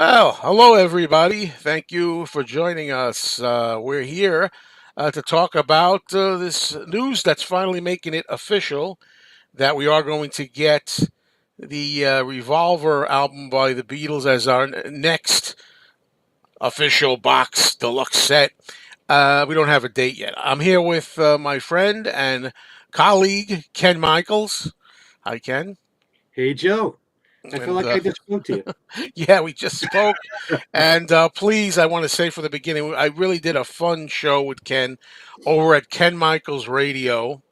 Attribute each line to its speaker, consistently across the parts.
Speaker 1: Well, hello everybody. Thank you for joining us. We're here to talk about this news that's finally making it official that we are going to get the Revolver album by the Beatles as our next official box deluxe set. We don't have a date yet. I'm here with my friend and colleague Ken Michaels. Hi, Ken.
Speaker 2: Hey, Joe. I feel
Speaker 1: And
Speaker 2: like I just spoke to you.
Speaker 1: yeah, we just spoke. And please, I want to say for the beginning, I really did a fun show with Ken over at Ken Michaels Radio.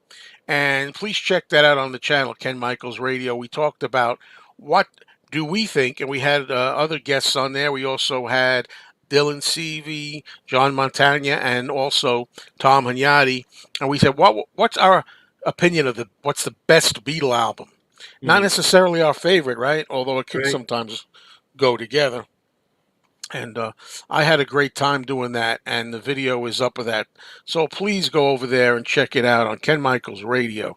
Speaker 1: And please check that out on the channel, Ken Michaels Radio. We talked about what do we think, and we had other guests on there. We also had Dylan Seavey, John Montagna, and also Tom Hunyadi. And we said, what's our opinion of what's the best Beatle album? Not
Speaker 2: Mhm.
Speaker 1: necessarily our favorite, right? Although it could
Speaker 2: Right.
Speaker 1: sometimes go together. And I had a great time doing that, and the video is up of that. So please go over there and check it out on Ken Michaels Radio.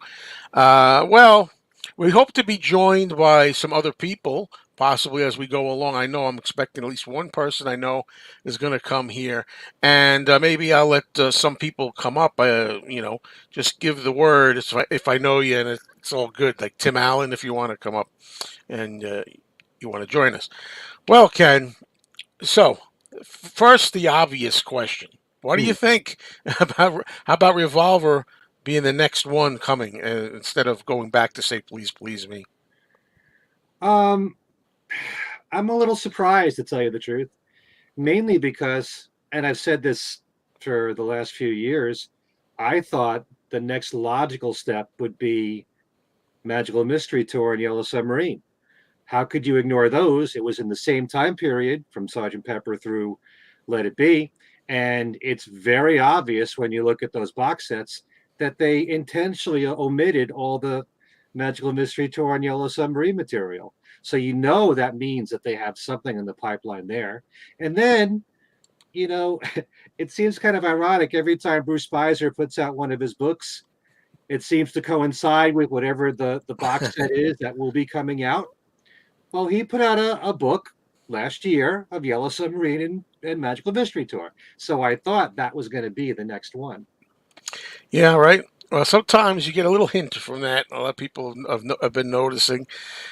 Speaker 1: Well, we hope to be joined by some other people, possibly as we go along. I know I'm expecting at least one person I know is going to come here, and maybe I'll let some people come up. Just give the word if I know you, and it's all good. Like Tim Allen, if you want to come up and you want to join us. Well, Ken. So, first, the obvious question: what do you
Speaker 2: Hmm.
Speaker 1: think about how about Revolver being the next one coming instead of going back to say "Please, please me"?
Speaker 2: Um, I'm a little surprised to tell you the truth, mainly because, and I've said this for the last few years, I thought the next logical step would be Magical Mystery Tour and Yellow Submarine. How could you ignore those? It was in the same time period from Sergeant Pepper through Let It Be. And it's very obvious when you look at those box sets that they intentionally omitted all the Magical Mystery Tour and Yellow Submarine material. So you know that means that they have something in the pipeline there. And then, you know, it seems kind of ironic every time Bruce Spicer puts out one of his books, it seems to coincide with whatever the box set is that will be coming out. Well, he put out a book last year of Yellow Submarine and Magical Mystery Tour. So I thought that was going to be the next one.
Speaker 1: Yeah, right. Well, sometimes you get a little hint from that. A lot of people have been noticing.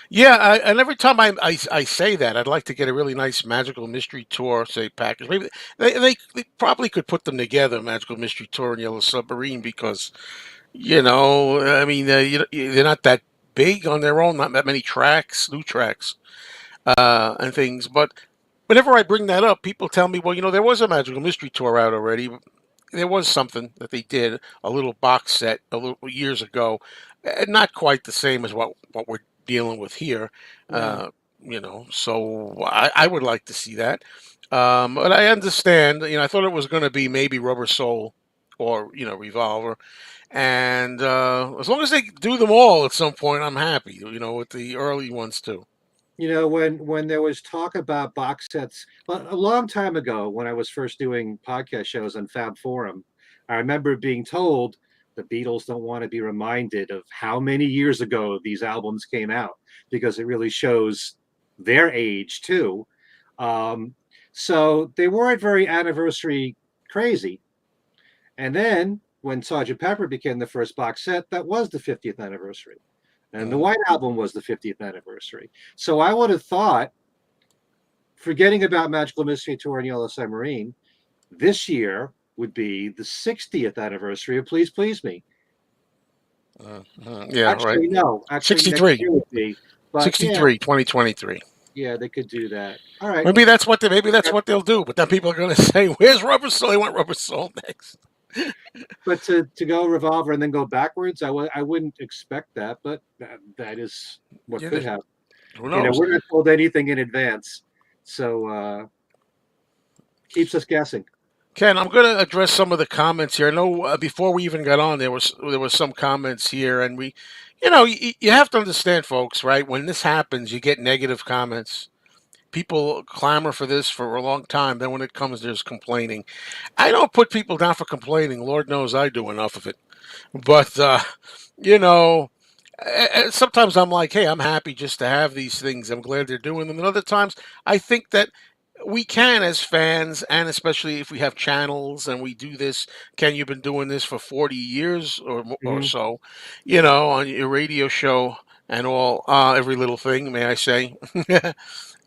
Speaker 1: Yeah, and every time I say that, I'd like to get a really nice Magical Mystery Tour, say, package. Maybe they probably could put them together, Magical Mystery Tour and Yellow Submarine, because I mean, they're not that big on their own, not that many tracks, new tracks, and things. But whenever I bring that up, people tell me, well, there was a Magical Mystery Tour out already. There was something that they did, a little box set, a little years ago, not quite the same as what we're dealing with here.
Speaker 2: No.
Speaker 1: So I would like to see that. But I understand. I thought it was going to be maybe Rubber Soul or Revolver. And as long as they do them all at some point, I'm happy. With the early ones too.
Speaker 2: When there was talk about box sets, well, a long time ago when I was first doing podcast shows on Fab Forum, I remember being told the Beatles don't want to be reminded of how many years ago these albums came out because it really shows their age too. Um, so they weren't very anniversary crazy. And then when Sergeant Pepper became the first box set, that was the 50th anniversary. And the
Speaker 1: Mm.
Speaker 2: White Album was the 50th anniversary. So I would have thought, forgetting about Magical Mystery Tour and Yellow Submarine, this year would be the 60th anniversary of Please Please Me.
Speaker 1: Yeah, right.
Speaker 2: Actually, no. Actually, next
Speaker 1: 63,
Speaker 2: year would be. But yeah,
Speaker 1: 63, 2023.
Speaker 2: yeah, they could do that. All right.
Speaker 1: Maybe that's what they'll do. But then people are going to say, "Where's Rubber Soul?" They want Rubber Soul next.
Speaker 2: But to go Revolver and then go backwards, I wouldn't expect that, but that is what
Speaker 1: Yeah,
Speaker 2: could happen.
Speaker 1: who knows?
Speaker 2: We're not told anything in advance. So keeps us guessing.
Speaker 1: Ken, I'm going to address some of the comments here. I know before we even got on, there was some comments here, and you have to understand, folks, right? When this happens, you get negative comments. People clamor for this for a long time. Then when it comes, there's complaining. I don't put people down for complaining. Lord knows I do enough of it. But you know, sometimes I'm like, hey, I'm happy just to have these things. I'm glad they're doing them. And other times, I think that we can as fans, and especially if we have channels and we do this. Ken, you've been doing this for 40 years or
Speaker 2: Hmm.
Speaker 1: so, on your radio show and all, every little thing, may I say,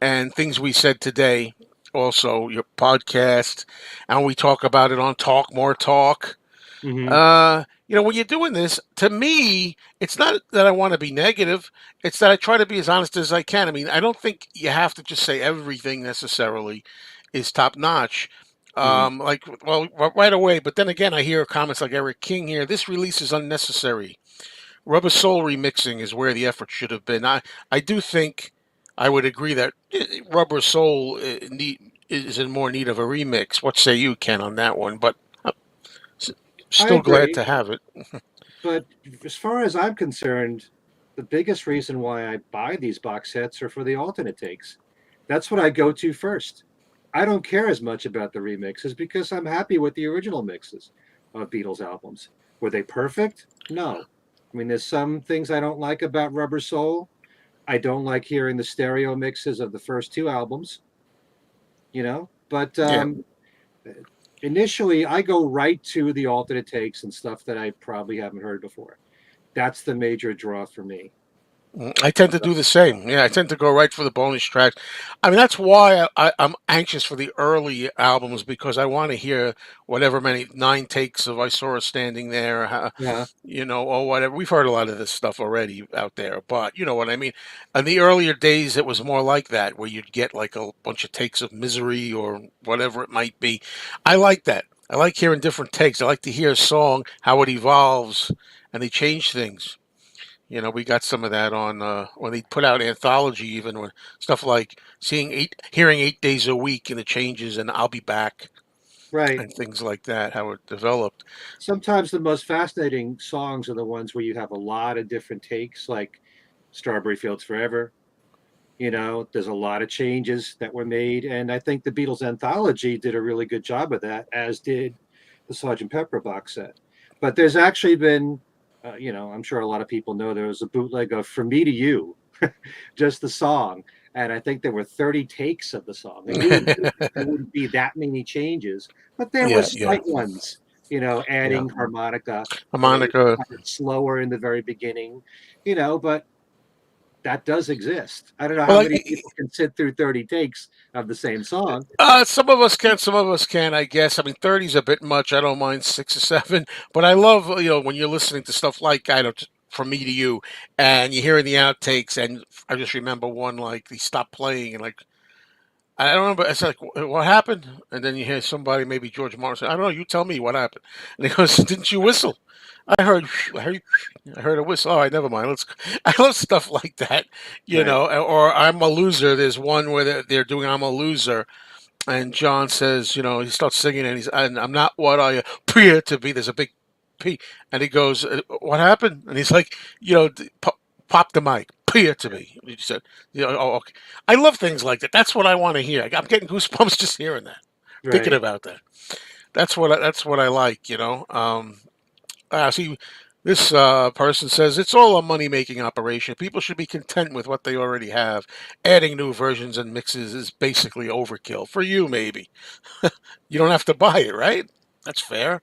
Speaker 1: and things we said today. Also, your podcast, and we talk about it on Talk More Talk.
Speaker 2: Hmm.
Speaker 1: When you're doing this, to me, it's not that I want to be negative. It's that I try to be as honest as I can. I mean, I don't think you have to just say everything necessarily is top notch.
Speaker 2: Hmm.
Speaker 1: Like, well, right away. But then again, I hear comments like Eric King here. This release is unnecessary. Rubber Soul remixing is where the effort should have been. I do think I would agree that Rubber Soul is in more need of a remix. What say you, Ken, on that one? But uh,
Speaker 2: I
Speaker 1: still glad
Speaker 2: agree.
Speaker 1: to have it.
Speaker 2: But as far as I'm concerned, the biggest reason why I buy these box sets are for the alternate takes. That's what I go to first. I don't care as much about the remixes because I'm happy with the original mixes of Beatles albums. Were they perfect? No. I mean, there's some things I don't like about Rubber Soul. I don't like hearing the stereo mixes of the first two albums, but
Speaker 1: Yeah.
Speaker 2: initially I go right to the alternate takes and stuff that I probably haven't heard before. That's the major draw for me.
Speaker 1: I tend to do the same. Yeah, I tend to go right for the bonus tracks. I mean, that's why I'm anxious for the early albums because I want to hear whatever many nine takes of "I Saw Her Standing There,"
Speaker 2: Yeah,
Speaker 1: or whatever. We've heard a lot of this stuff already out there, but you know what I mean. In the earlier days, it was more like that, where you'd get like a bunch of takes of "Misery" or whatever it might be. I like that. I like hearing different takes. I like to hear a song, how it evolves, and they change things. We got some of that on when they put out anthology, even when stuff like hearing 8 days a week and the changes, and I'll be back
Speaker 2: right.
Speaker 1: and things like that, how it developed.
Speaker 2: Sometimes the most fascinating songs are the ones where you have a lot of different takes, like Strawberry Fields Forever. There's a lot of changes that were made, and I think the Beatles anthology did a really good job of that, as did the Sgt. Pepper box set. But there's actually been, I'm sure a lot of people know there was a bootleg of "From Me to You," just the song, and I think there were 30 takes of the song, and you would think there wouldn't be that many changes, but there were
Speaker 1: Yeah, yeah,
Speaker 2: slight ones.
Speaker 1: yeah.
Speaker 2: Adding harmonica, where it was
Speaker 1: Harmonica.
Speaker 2: kind of slower in the very beginning, but that does exist. I don't know
Speaker 1: Well,
Speaker 2: how many people can sit through 30 takes of the same song.
Speaker 1: some of us can, some of us can. I guess. I mean, 30 is a bit much. I don't mind 6 or 7, but I love when you're listening to stuff like I don't. From Me to You, and you're hearing the outtakes, and I just remember one like they stopped playing, and like I don't remember. It's like, what happened? And then you hear somebody, maybe George Martin, say, I don't know. You tell me what happened. And he goes, didn't you whistle? I heard, I heard, I heard a whistle. All right, never mind. I love stuff like that,
Speaker 2: Right,
Speaker 1: Or I'm a loser. There's one where they're doing I'm a loser, and John says, he starts singing, and I'm not what I appear to be. There's a big P, and he goes, what happened? And he's like, pop the mic. Appear to be. He said, oh, okay. I love things like that. That's what I want to hear. I'm getting goosebumps just hearing that, thinking
Speaker 2: right.
Speaker 1: about that. That's what I like. See, this person says it's all a money making operation. People should be content with what they already have. Adding new versions and mixes is basically overkill. For you, maybe. You don't have to buy it, right? That's fair.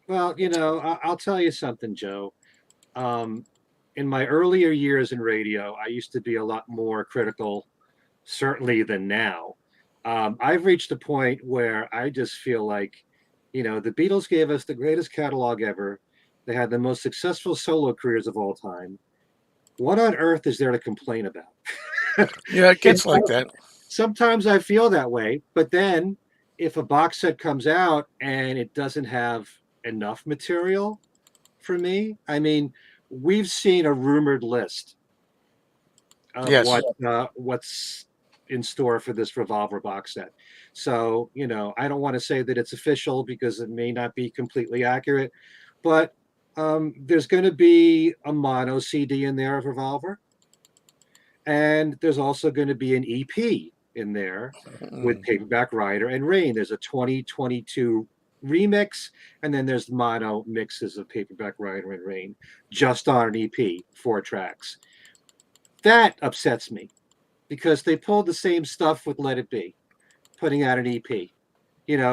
Speaker 2: Well, I'll tell you something, Joe. Um, in my earlier years in radio, I used to be a lot more critical, certainly, than now. I've reached a point where I just feel like, the Beatles gave us the greatest catalog ever. They had the most successful solo careers of all time. What on earth is there to complain about?
Speaker 1: Yeah, it
Speaker 2: You
Speaker 1: gets like
Speaker 2: know,
Speaker 1: that.
Speaker 2: Sometimes I feel that way, but then if a box set comes out and it doesn't have enough material for me, I mean, we've seen a rumored list of
Speaker 1: Yes.
Speaker 2: what's in store for this Revolver box set. So, I don't want to say that it's official because it may not be completely accurate, but there's going to be a mono CD in there of Revolver. And there's also going to be an EP in there with
Speaker 1: Mm.
Speaker 2: Paperback Writer and Rain. There's a 2022 remix, and then there's mono mixes of Paperback Writer and Rain just on an EP, 4 tracks. That upsets me because they pulled the same stuff with Let It Be, putting out an EP,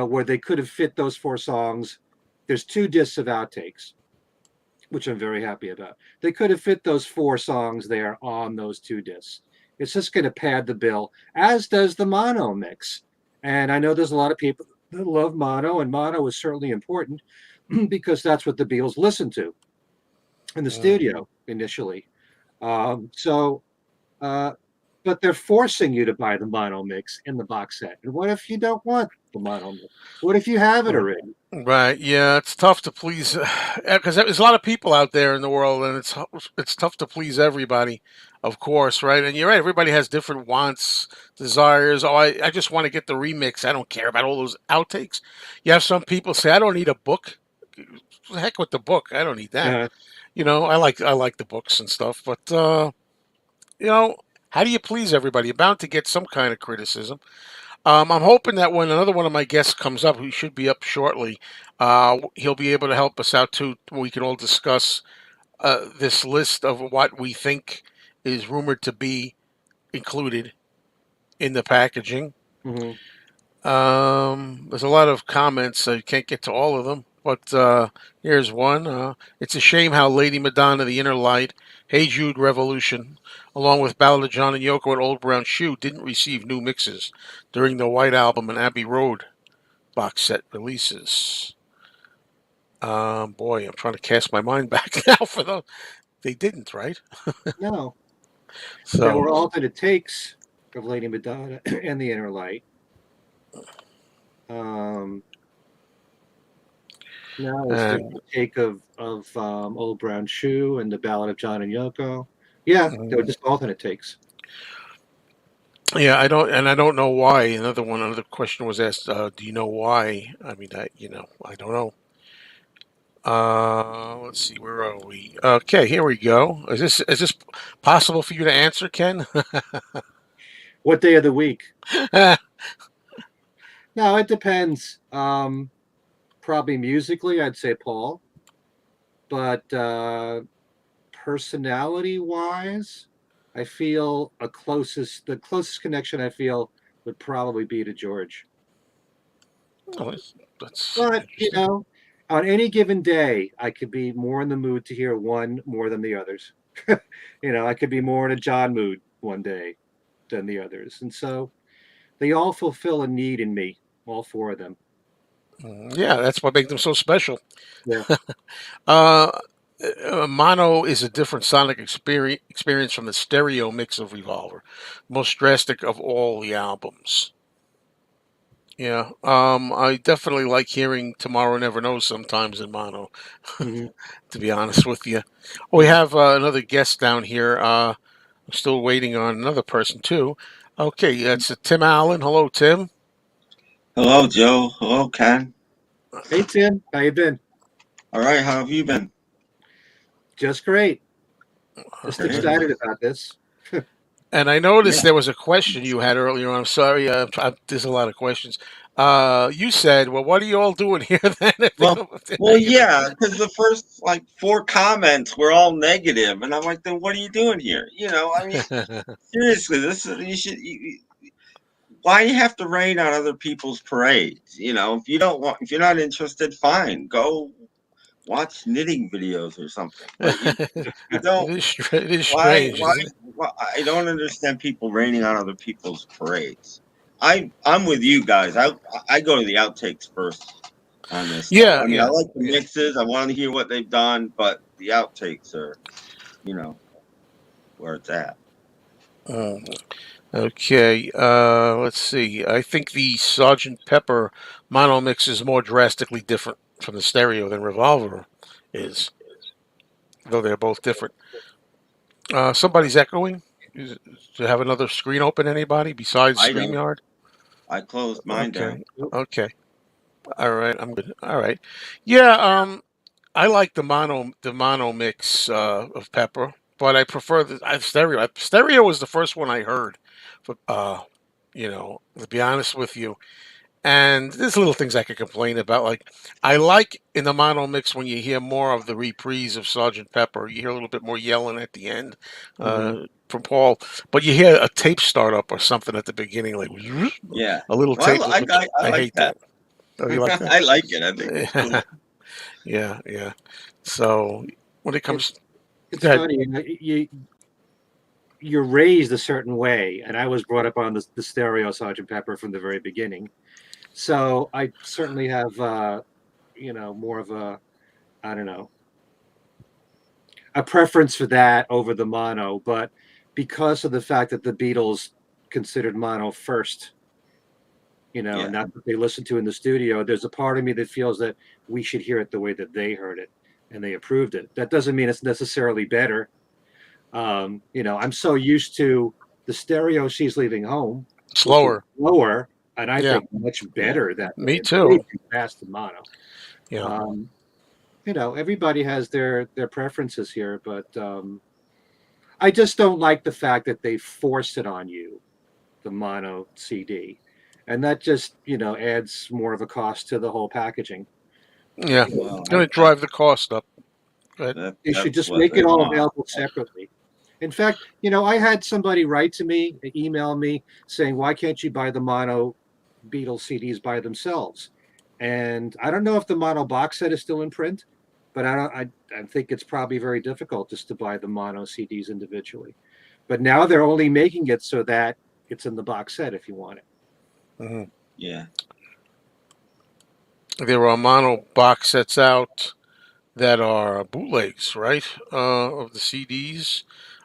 Speaker 2: where they could have fit those 4 songs. There's 2 discs of outtakes, which I'm very happy about. They could have fit those 4 songs there on those 2 discs. It's just going to pad the bill, as does the mono mix. And I know there's a lot of people that love mono, and mono is certainly important because that's what the Beatles listened to in the
Speaker 1: Mm.
Speaker 2: studio initially. So, uh, but they're forcing you to buy the mono mix in the box set. And what if you don't want the mono mix? What if you have it
Speaker 1: Mm.
Speaker 2: already?
Speaker 1: Right. Yeah, it's tough to please because there's a lot of people out there in the world, and it's tough to please everybody, of course, right? And you're right. Everybody has different wants, desires. Oh, I just want to get the remix. I don't care about all those outtakes. You have some people say, I don't need a book. The heck with the book. I don't need that.
Speaker 2: Uh,
Speaker 1: I like the books and stuff, but you know, how do you please everybody? You're bound to get some kind of criticism. I'm hoping that when another one of my guests comes up, who should be up shortly, he'll be able to help us out too. We can all discuss this list of what we think is rumored to be included in the packaging.
Speaker 2: mhm.
Speaker 1: There's a lot of comments, so you can't get to all of them. But here's one. It's a shame how Lady Madonna, The Inner Light, Hey Jude, Revolution, along with Ballad of John and Yoko and Old Brown Shoe, didn't receive new mixes during the White Album and Abbey Road box set releases. Boy, I'm trying to cast my mind back now for those. They didn't, right?
Speaker 2: No, there
Speaker 1: So,
Speaker 2: were alternate takes of Lady Madonna and the Inner Light. Um, no, it's just
Speaker 1: and
Speaker 2: a take of Old Brown Shoe and the Ballad of John and Yoko. Yeah, they were just alternate takes.
Speaker 1: yeah, I don't know why. Another question was asked. Do you know why? I mean, I don't know. Let's see, where are we? Okay, here we go. Is this possible for you to answer, Ken?
Speaker 2: What day of the week? No, it depends. Probably musically, I'd say Paul, but personality wise, I feel the closest connection I feel would probably be to George.
Speaker 1: Oh, that's
Speaker 2: But
Speaker 1: interesting.
Speaker 2: on any given day, I could be more in the mood to hear one more than the others. I could be more in a John mood one day than the others, and so they all fulfill a need in me, all 4 of them.
Speaker 1: Yeah, that's what makes them so special.
Speaker 2: Yeah.
Speaker 1: Uh, Mono is a different sonic experience from the stereo mix of Revolver, most drastic of all the albums. Yeah, I definitely like hearing Tomorrow Never Knows sometimes in mono,
Speaker 2: Hmm.
Speaker 1: to be honest with you. We
Speaker 2: Yeah.
Speaker 1: have another guest down here. I'm still waiting on another person too. Okay, that's Tim Allen. Hello, Tim.
Speaker 3: Hello, Joe. Hello, Ken.
Speaker 2: Hey Tim, how you been?
Speaker 3: All right, how have you been?
Speaker 2: Just great. Just
Speaker 3: Great.
Speaker 1: Okay.
Speaker 2: excited about this.
Speaker 1: And I noticed
Speaker 3: Yeah.
Speaker 1: there was a question you had earlier on. I'm sorry, there's a lot of questions. You said, "Well, what are you all doing here then?" If they
Speaker 3: Well,
Speaker 1: don't, if they're
Speaker 3: well,
Speaker 1: negative.
Speaker 3: yeah, because the first like 4 comments were all negative, and I'm like, then what are you doing here? I mean, seriously, this is you should. Why you have to rain on other people's parades? If you don't want, if you're not interested, fine, go watch knitting videos or something. But you don't.
Speaker 1: It is
Speaker 3: Why?
Speaker 1: strange,
Speaker 3: Why?
Speaker 1: isn't it?
Speaker 3: Why? I don't understand people raining on other people's parades. I'm with you guys. I go to the outtakes first on this stuff.
Speaker 1: Yeah,
Speaker 3: I mean, I
Speaker 1: yeah,
Speaker 3: like the
Speaker 1: yeah.
Speaker 3: mixes. I want to hear what they've done, but the outtakes are, you know, where it's at.
Speaker 1: Mm. Okay, let's see. I think the Sergeant Pepper mono mix is more drastically different from the stereo than Revolver is, though they're both different. Somebody's echoing. Do you have another screen open? Anybody besides
Speaker 3: I don't.
Speaker 1: StreamYard?
Speaker 3: I closed mine
Speaker 1: Okay,
Speaker 3: down.
Speaker 1: okay. All right, I'm good. All right. Yeah, I like the mono mix of Pepper, but I prefer the stereo. Stereo was the first one I heard. To be honest with you, And there's little things I could complain about. Like I like in the mono mix when you hear more of the reprise of Sergeant Pepper. You hear a little bit more yelling at the end
Speaker 2: Hmm.
Speaker 1: from Paul, but you hear a tape startup or something at the beginning, like
Speaker 3: Yeah.
Speaker 1: a little tape,
Speaker 3: Well,
Speaker 1: which
Speaker 3: I
Speaker 1: I
Speaker 3: like
Speaker 1: hate
Speaker 3: that.
Speaker 1: that. Oh, you like that?
Speaker 3: I like it. I think it's cool.
Speaker 1: Yeah, yeah. So when it
Speaker 2: It,
Speaker 1: comes,
Speaker 2: it's
Speaker 1: go ahead.
Speaker 2: funny, you're raised a certain way, and I was brought up on the stereo Sergeant Pepper from the very beginning. So I certainly have, more of a, I don't know, a preference for that over the mono. But because of the fact that the Beatles considered mono first,
Speaker 3: Yeah.
Speaker 2: not that they listened to in the studio, there's a part of me that feels that we should hear it the way that they heard it and they approved it. That doesn't mean it's necessarily better. I'm so used to the stereo She's Leaving Home, which is
Speaker 1: Slower.
Speaker 2: lower, and I
Speaker 1: Yeah,
Speaker 2: think much
Speaker 3: Yeah.
Speaker 2: better that way.
Speaker 1: me
Speaker 2: It's way
Speaker 1: too.
Speaker 2: too fast in mono.
Speaker 1: Yeah.
Speaker 2: Um, Everybody has their preferences here, but I just don't like the fact that they force it on you, the mono CD, and that just adds more of a cost to the whole packaging.
Speaker 1: Yeah,
Speaker 3: Well,
Speaker 1: it's going to drive the cost up. Go ahead.
Speaker 2: They should
Speaker 3: that's
Speaker 2: just
Speaker 3: what
Speaker 2: make
Speaker 3: they
Speaker 2: it all
Speaker 3: want.
Speaker 2: available separately. In fact, I had somebody write to me, email me saying, "Why can't you buy the mono Beatles CDs by themselves?" And I don't know if the mono box set is still in print, but I don't. I think it's probably very difficult just to buy the mono CDs individually. But now they're only making it so that it's in the box set if you want it.
Speaker 1: Hmm.
Speaker 3: Yeah.
Speaker 1: There are mono box sets out that are bootlegs, right? Of the CDs.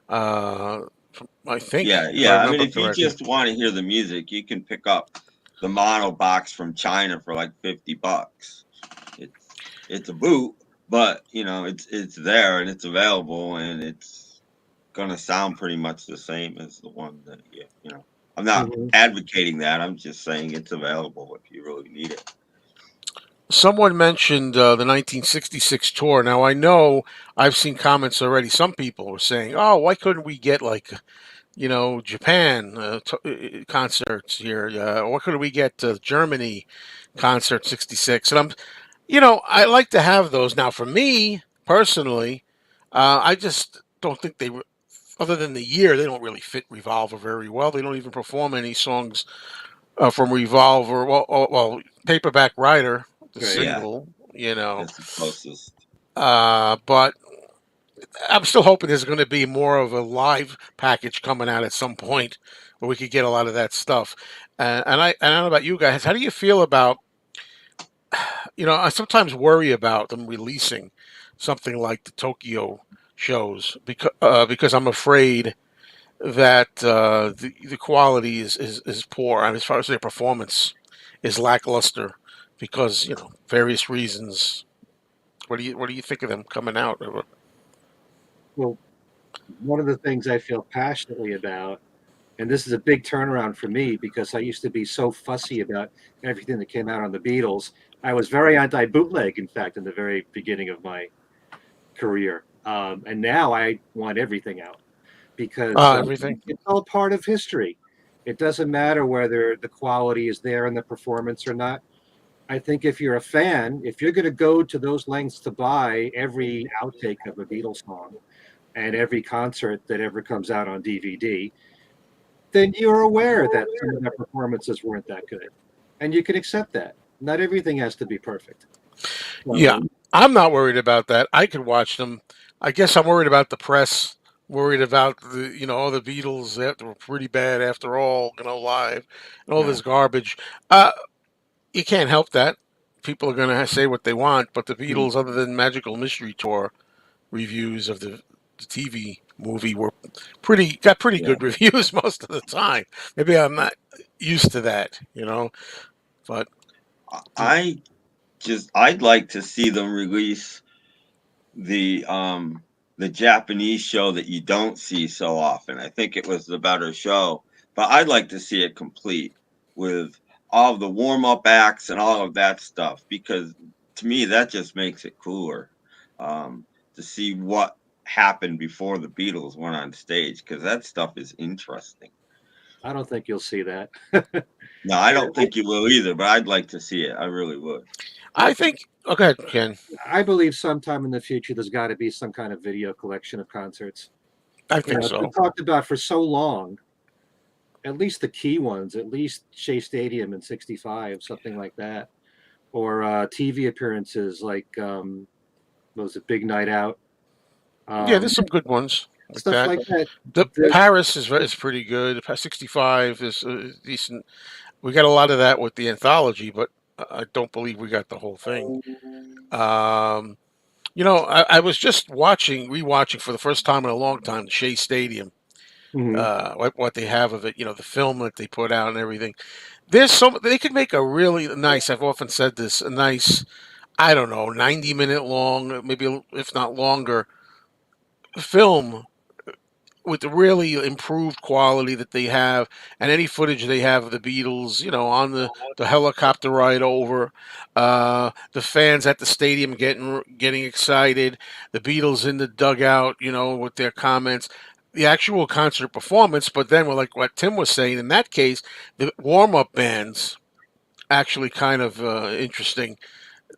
Speaker 1: I think,
Speaker 3: Yeah,
Speaker 1: if I
Speaker 3: yeah. I mean,
Speaker 1: remember
Speaker 3: if you
Speaker 1: correctly.
Speaker 3: just want to hear the music, you can pick up the mono box from China for like $50. It's a boot, but it's there and it's available and it's gonna sound pretty much the same as the one that I'm not
Speaker 2: Mhm.
Speaker 3: advocating that. I'm just saying it's available if you really need it.
Speaker 1: Someone mentioned the 1966 tour. Now I know I've seen comments already. Some people were saying, "Oh, why couldn't we get like Japan concerts here? Why couldn't we get Germany concert '66?" And I like to have those. Now, for me personally, I just don't think other than the year, they don't really fit Revolver very well. They don't even perform any songs from Revolver. Well, Paperback Writer, the
Speaker 2: Right.
Speaker 3: Yeah,
Speaker 1: single,
Speaker 3: that's the closest.
Speaker 1: But I'm still hoping there's going to be more of a live package coming out at some point where we could get a lot of that stuff. And I don't know about you guys. How do you feel about I sometimes worry about them releasing something like the Tokyo shows because I'm afraid that the quality is poor. I mean, as far as their performance is lackluster because various reasons. What do you think of them coming out?
Speaker 2: Well, one of the things I feel passionately about, and this is a big turnaround for me because I used to be so fussy about everything that came out on the Beatles. I was very anti bootleg, in fact, in the very beginning of my career. And now I want everything out because
Speaker 1: Everything.
Speaker 2: it's all part of history. It doesn't matter whether the quality is there in the performance or not. I think if you're a fan, if you're going to go to those lengths to buy every outtake of a Beatles song and every concert that ever comes out on DVD, then you're aware that some of their performances weren't that good. And you can accept that. Not everything has to be perfect.
Speaker 1: Yeah,
Speaker 2: So,
Speaker 1: I'm not worried about that. I could watch them. I guess I'm worried about the press. Worried about all the Beatles that were pretty bad after all, live, and all
Speaker 2: yeah.
Speaker 1: this garbage. Uh, you can't help that. People are going to say what they want, but the
Speaker 2: Hmm.
Speaker 1: Beatles, other than Magical Mystery Tour reviews of the TV movie, got pretty
Speaker 3: Yeah,
Speaker 1: good reviews most of the time. Maybe I'm not used to that. But
Speaker 3: I I'd like to see them release the um the Japanese show that you don't see so often. I think it was the better show, but I'd like to see it complete with all of the warm up acts and all of that stuff because to me that just makes it cooler to see what happened before the Beatles went on stage because that stuff is interesting.
Speaker 2: I don't think you'll see that.
Speaker 3: No, I don't think you will either, but I'd like to see it. I really would.
Speaker 1: I think. Okay, Ken.
Speaker 2: I believe sometime in the future there's got to be some kind of video collection of concerts.
Speaker 1: I
Speaker 2: You
Speaker 1: think
Speaker 2: know, it's been
Speaker 1: so.
Speaker 2: talked about for so long. At least the key ones, at least Shea Stadium in '65, something like that, or TV appearances like what was it, Big Night Out,
Speaker 1: Yeah,
Speaker 2: um,
Speaker 1: there's some good ones like
Speaker 2: stuff
Speaker 1: that.
Speaker 2: like that.
Speaker 1: The
Speaker 2: There,
Speaker 1: Paris is pretty good. The 65 is decent. We got a lot of that with the anthology, but I don't believe we got the whole thing. Um, I was just rewatching for the first time in a long time, the Shea Stadium.
Speaker 2: mhm.
Speaker 1: What they have of it, the film that they put out and everything. They could make a really nice. I've often said this, a nice, I don't know, 90-minute long, maybe if not longer, film with the really improved quality that they have, and any footage they have of the Beatles, on the helicopter ride over, the fans at the stadium getting excited, the Beatles in the dugout, with their comments, the actual concert performance. But then, well, like what Tim was saying, in that case, the warm up bands actually kind of interesting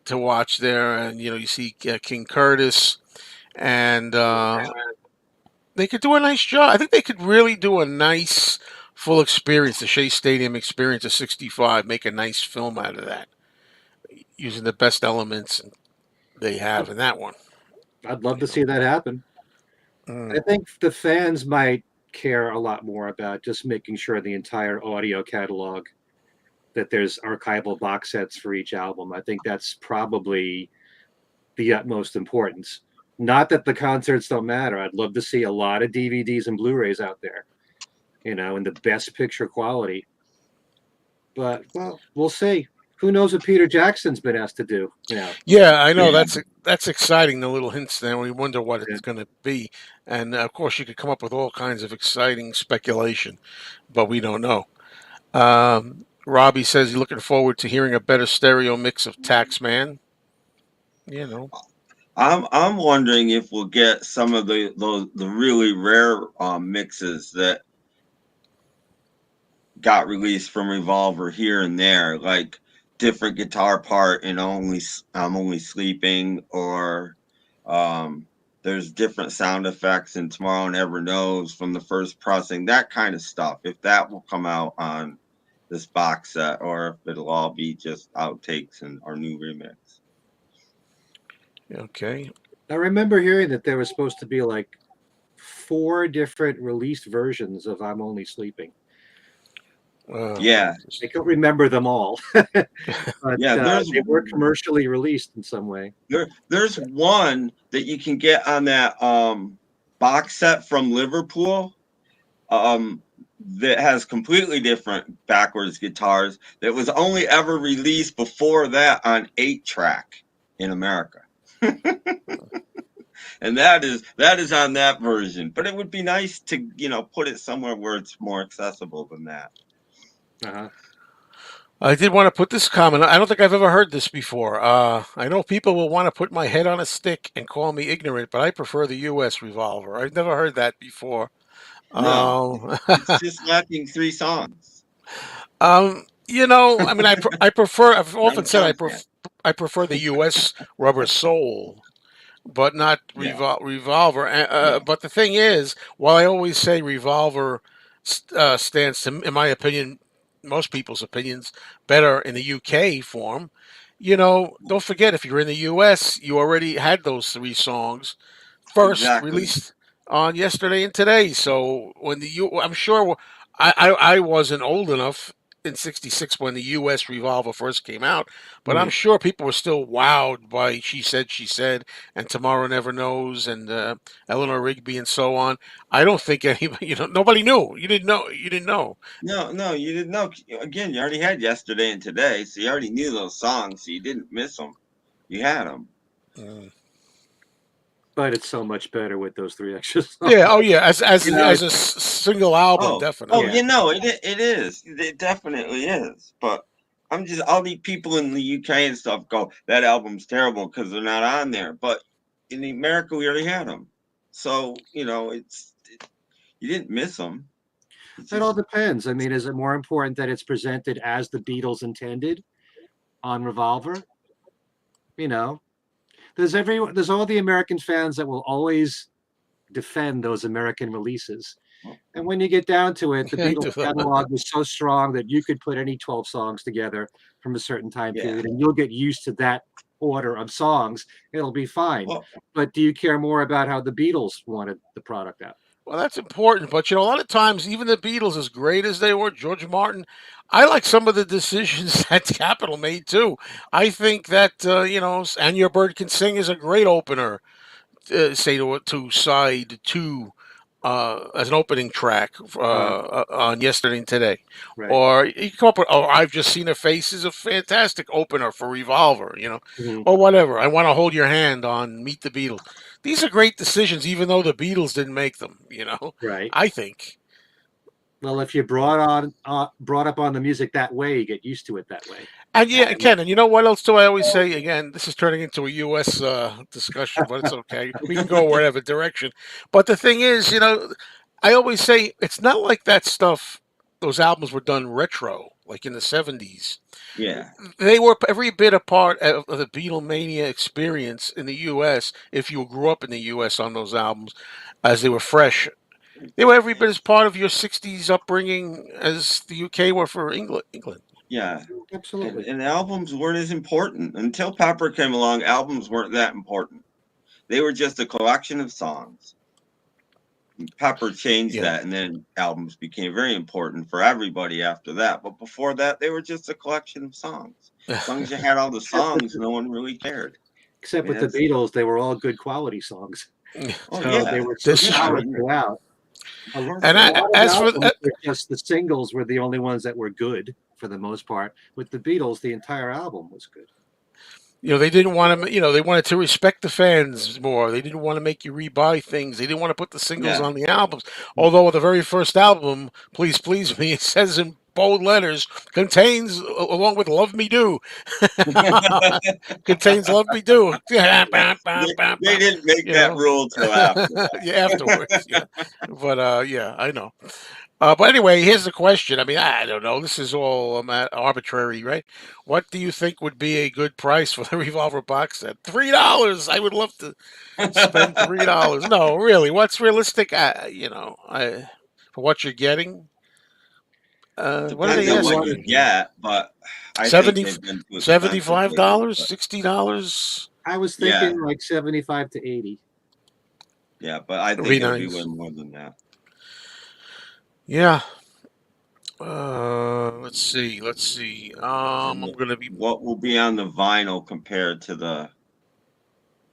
Speaker 1: to watch there, and you see King Curtis and. They could do a nice job. I think they could really do a nice full experience, the Shea Stadium experience of '65. Make a nice film out of that, using the best elements they have in that one.
Speaker 2: I'd love
Speaker 1: You
Speaker 2: to
Speaker 1: know.
Speaker 2: see that happen. I
Speaker 1: Mm.
Speaker 2: think the fans might care a lot more about just making sure the entire audio catalog, that there's archival box sets for each album. I think that's probably the utmost importance. Not that the concerts don't matter. I'd love to see a lot of DVDs and Blu-rays out there, in the best picture quality. But well, we'll see. Who knows what Peter Jackson's been asked to do?
Speaker 1: Yeah, I know
Speaker 3: Yeah.
Speaker 1: that's exciting. The little hints there. We wonder what
Speaker 2: Yeah.
Speaker 1: it's going to be, and of course, you could come up with all kinds of exciting speculation, but we don't know. Robbie says he's looking forward to hearing a better stereo mix of Taxman. You know.
Speaker 3: I'm wondering if we'll get some of the really rare mixes that got released from Revolver here and there, like different guitar part in I'm Only Sleeping, or um, there's different sound effects in Tomorrow Never Knows from the first pressing, that kind of stuff. If that will come out on this box set, or if it'll all be just outtakes and our new remix.
Speaker 1: Okay.
Speaker 2: I remember hearing that there was supposed to be like 4 different released versions of "I'm Only Sleeping."
Speaker 3: Yeah,
Speaker 2: I can't remember them all, but
Speaker 3: yeah.
Speaker 2: they were commercially released in some way.
Speaker 3: There's one that you can get on that box set from Liverpool, um, that has completely different backwards guitars, that was only ever released before that on 8-track in America. And that is on that version. But it would be nice to, put it somewhere where it's more accessible than that.
Speaker 2: Uh-huh.
Speaker 1: I did want to put this comment. I don't think I've ever heard this before. I know people will want to put my head on a stick and call me ignorant, but I prefer the U.S. Revolver. I've never heard that before.
Speaker 3: No,
Speaker 1: Um,
Speaker 3: it's just lacking 3 songs.
Speaker 1: I mean, I prefer. I've
Speaker 3: No
Speaker 1: often said
Speaker 3: content.
Speaker 1: I prefer the U.S. Rubber Soul, but not
Speaker 3: Yeah,
Speaker 1: Revolver.
Speaker 3: yeah,
Speaker 1: But the thing is, while I always say Revolver stands to, in my opinion, most people's opinions, better in the UK form. Don't forget, if you're in the US, you already had those 3 songs first
Speaker 3: exactly.
Speaker 1: released on Yesterday and Today. So I'm sure I wasn't old enough in '66 when the U.S. Revolver first came out, but I'm
Speaker 2: Mhm.
Speaker 1: sure people were still wowed by She Said, and Tomorrow Never Knows, and Eleanor Rigby, and so on. I don't think anybody, nobody knew. You didn't know. You didn't know.
Speaker 3: No, no, you didn't know. Again, you already had Yesterday and Today, so you already knew those songs, so you didn't miss them. You had them.
Speaker 1: Mm.
Speaker 2: But it's so much better with those 3 extra songs.
Speaker 1: Yeah. Oh, yeah. As
Speaker 2: You know,
Speaker 1: as a single album,
Speaker 3: Oh,
Speaker 1: definitely.
Speaker 2: yeah.
Speaker 3: it is. It definitely is. But all the people in the UK and stuff go, that album's terrible because they're not on there. But in America, we already had them, so you didn't miss them. It's
Speaker 2: It all
Speaker 3: just
Speaker 2: depends. I mean, is it more important that it's presented as the Beatles intended on Revolver? You know, there's all the American fans that will always defend those American releases.
Speaker 3: well,
Speaker 2: And when you get down to it, the
Speaker 1: I
Speaker 2: Beatles
Speaker 1: do
Speaker 2: catalog was so strong that you could put any 12 songs together from a certain time
Speaker 3: yeah.
Speaker 2: period and you'll get used to that order of songs. It'll be fine.
Speaker 3: Well,
Speaker 2: But do you care more about how the Beatles wanted the product out?
Speaker 1: Well, that's important, but a lot of times, even the Beatles, as great as they were, George Martin, I like some of the decisions that Capitol made too. I think that "And Your Bird Can Sing" is a great opener. Say to side two as an opening track
Speaker 2: Uh,
Speaker 1: on Yesterday and Today,
Speaker 2: right.
Speaker 1: or you can come up with "Oh, I've Just Seen a Face" is a fantastic opener for Revolver,
Speaker 2: Mhm.
Speaker 1: or whatever. I Want to Hold Your Hand on Meet the Beatles. These are great decisions, even though the Beatles didn't make them.
Speaker 2: Right.
Speaker 1: I think.
Speaker 2: Well, if you brought up on the music that way, you get used to it that way.
Speaker 1: And yeah,
Speaker 2: And
Speaker 1: Ken, and you know what else do I always say? Again, this is turning into a U.S. Discussion, but it's okay. We can go wherever direction. But the thing is, I always say it's not like that stuff. Those albums were done retro, like in the '70s.
Speaker 3: yeah.
Speaker 1: They were every bit a part of the Beatlemania experience in the U.S. If you grew up in the U.S. on those albums, as they were fresh, they were every bit as part of your '60s upbringing as the UK were for England. England.
Speaker 3: Yeah. And,
Speaker 2: absolutely.
Speaker 3: and albums weren't as important until Pepper came along. Albums weren't that important. They were just a collection of songs. Pepper changed
Speaker 1: Yeah.
Speaker 3: that, and then albums became very important for everybody after that. But before that, they were just a collection of songs. As long as you had all the
Speaker 2: Except with
Speaker 3: songs,
Speaker 2: the,
Speaker 3: no one really cared. I
Speaker 2: except
Speaker 3: mean,
Speaker 2: with the
Speaker 3: that's
Speaker 2: Beatles, they were all good quality songs.
Speaker 3: oh
Speaker 2: So they
Speaker 3: yeah,
Speaker 2: were so
Speaker 1: This is
Speaker 3: yeah. I
Speaker 1: true.
Speaker 2: solid
Speaker 3: mean,
Speaker 2: throughout.
Speaker 3: of course
Speaker 1: And
Speaker 3: they
Speaker 2: A
Speaker 1: I,
Speaker 2: lot
Speaker 3: were.
Speaker 2: of
Speaker 1: as for
Speaker 2: albums were just the singles were the only ones that were good for the most part. With the Beatles, the entire album was good.
Speaker 1: they didn't want to, they wanted to respect the fans more. They didn't want to make you rebuy things. They didn't want to put the singles
Speaker 3: Yeah.
Speaker 1: on the albums. Although the very first album, Please Please Me, it says in bold letters, contains, along with Love Me Do, contains Love Me Do.
Speaker 3: They didn't make
Speaker 1: You
Speaker 3: that
Speaker 1: know,
Speaker 3: rule till after
Speaker 1: yeah, afterwards, yeah. But yeah, I know. But anyway, here's the question. I mean, I don't know. This is all arbitrary, right? What do you think would be a good price for the Revolver box set? $3. I would love to spend
Speaker 3: that.
Speaker 1: $3. No, really. What's realistic? For what you're getting. What are
Speaker 2: If
Speaker 3: Depends
Speaker 1: they
Speaker 2: you
Speaker 3: on what
Speaker 1: asking
Speaker 2: wanted,
Speaker 3: you
Speaker 1: you?
Speaker 3: get, but I think
Speaker 1: 70,
Speaker 3: they've been too expensive lately.
Speaker 1: $75,
Speaker 3: But
Speaker 1: $60.
Speaker 2: I was
Speaker 3: yeah,
Speaker 2: thinking like 75 to 80.
Speaker 3: yeah, but I
Speaker 1: It'd be
Speaker 3: think it'll be way
Speaker 1: nice.
Speaker 3: more than that.
Speaker 1: Yeah. Let's see. Let's see.
Speaker 3: And
Speaker 1: I'm gonna be.
Speaker 3: what will be on the vinyl compared to the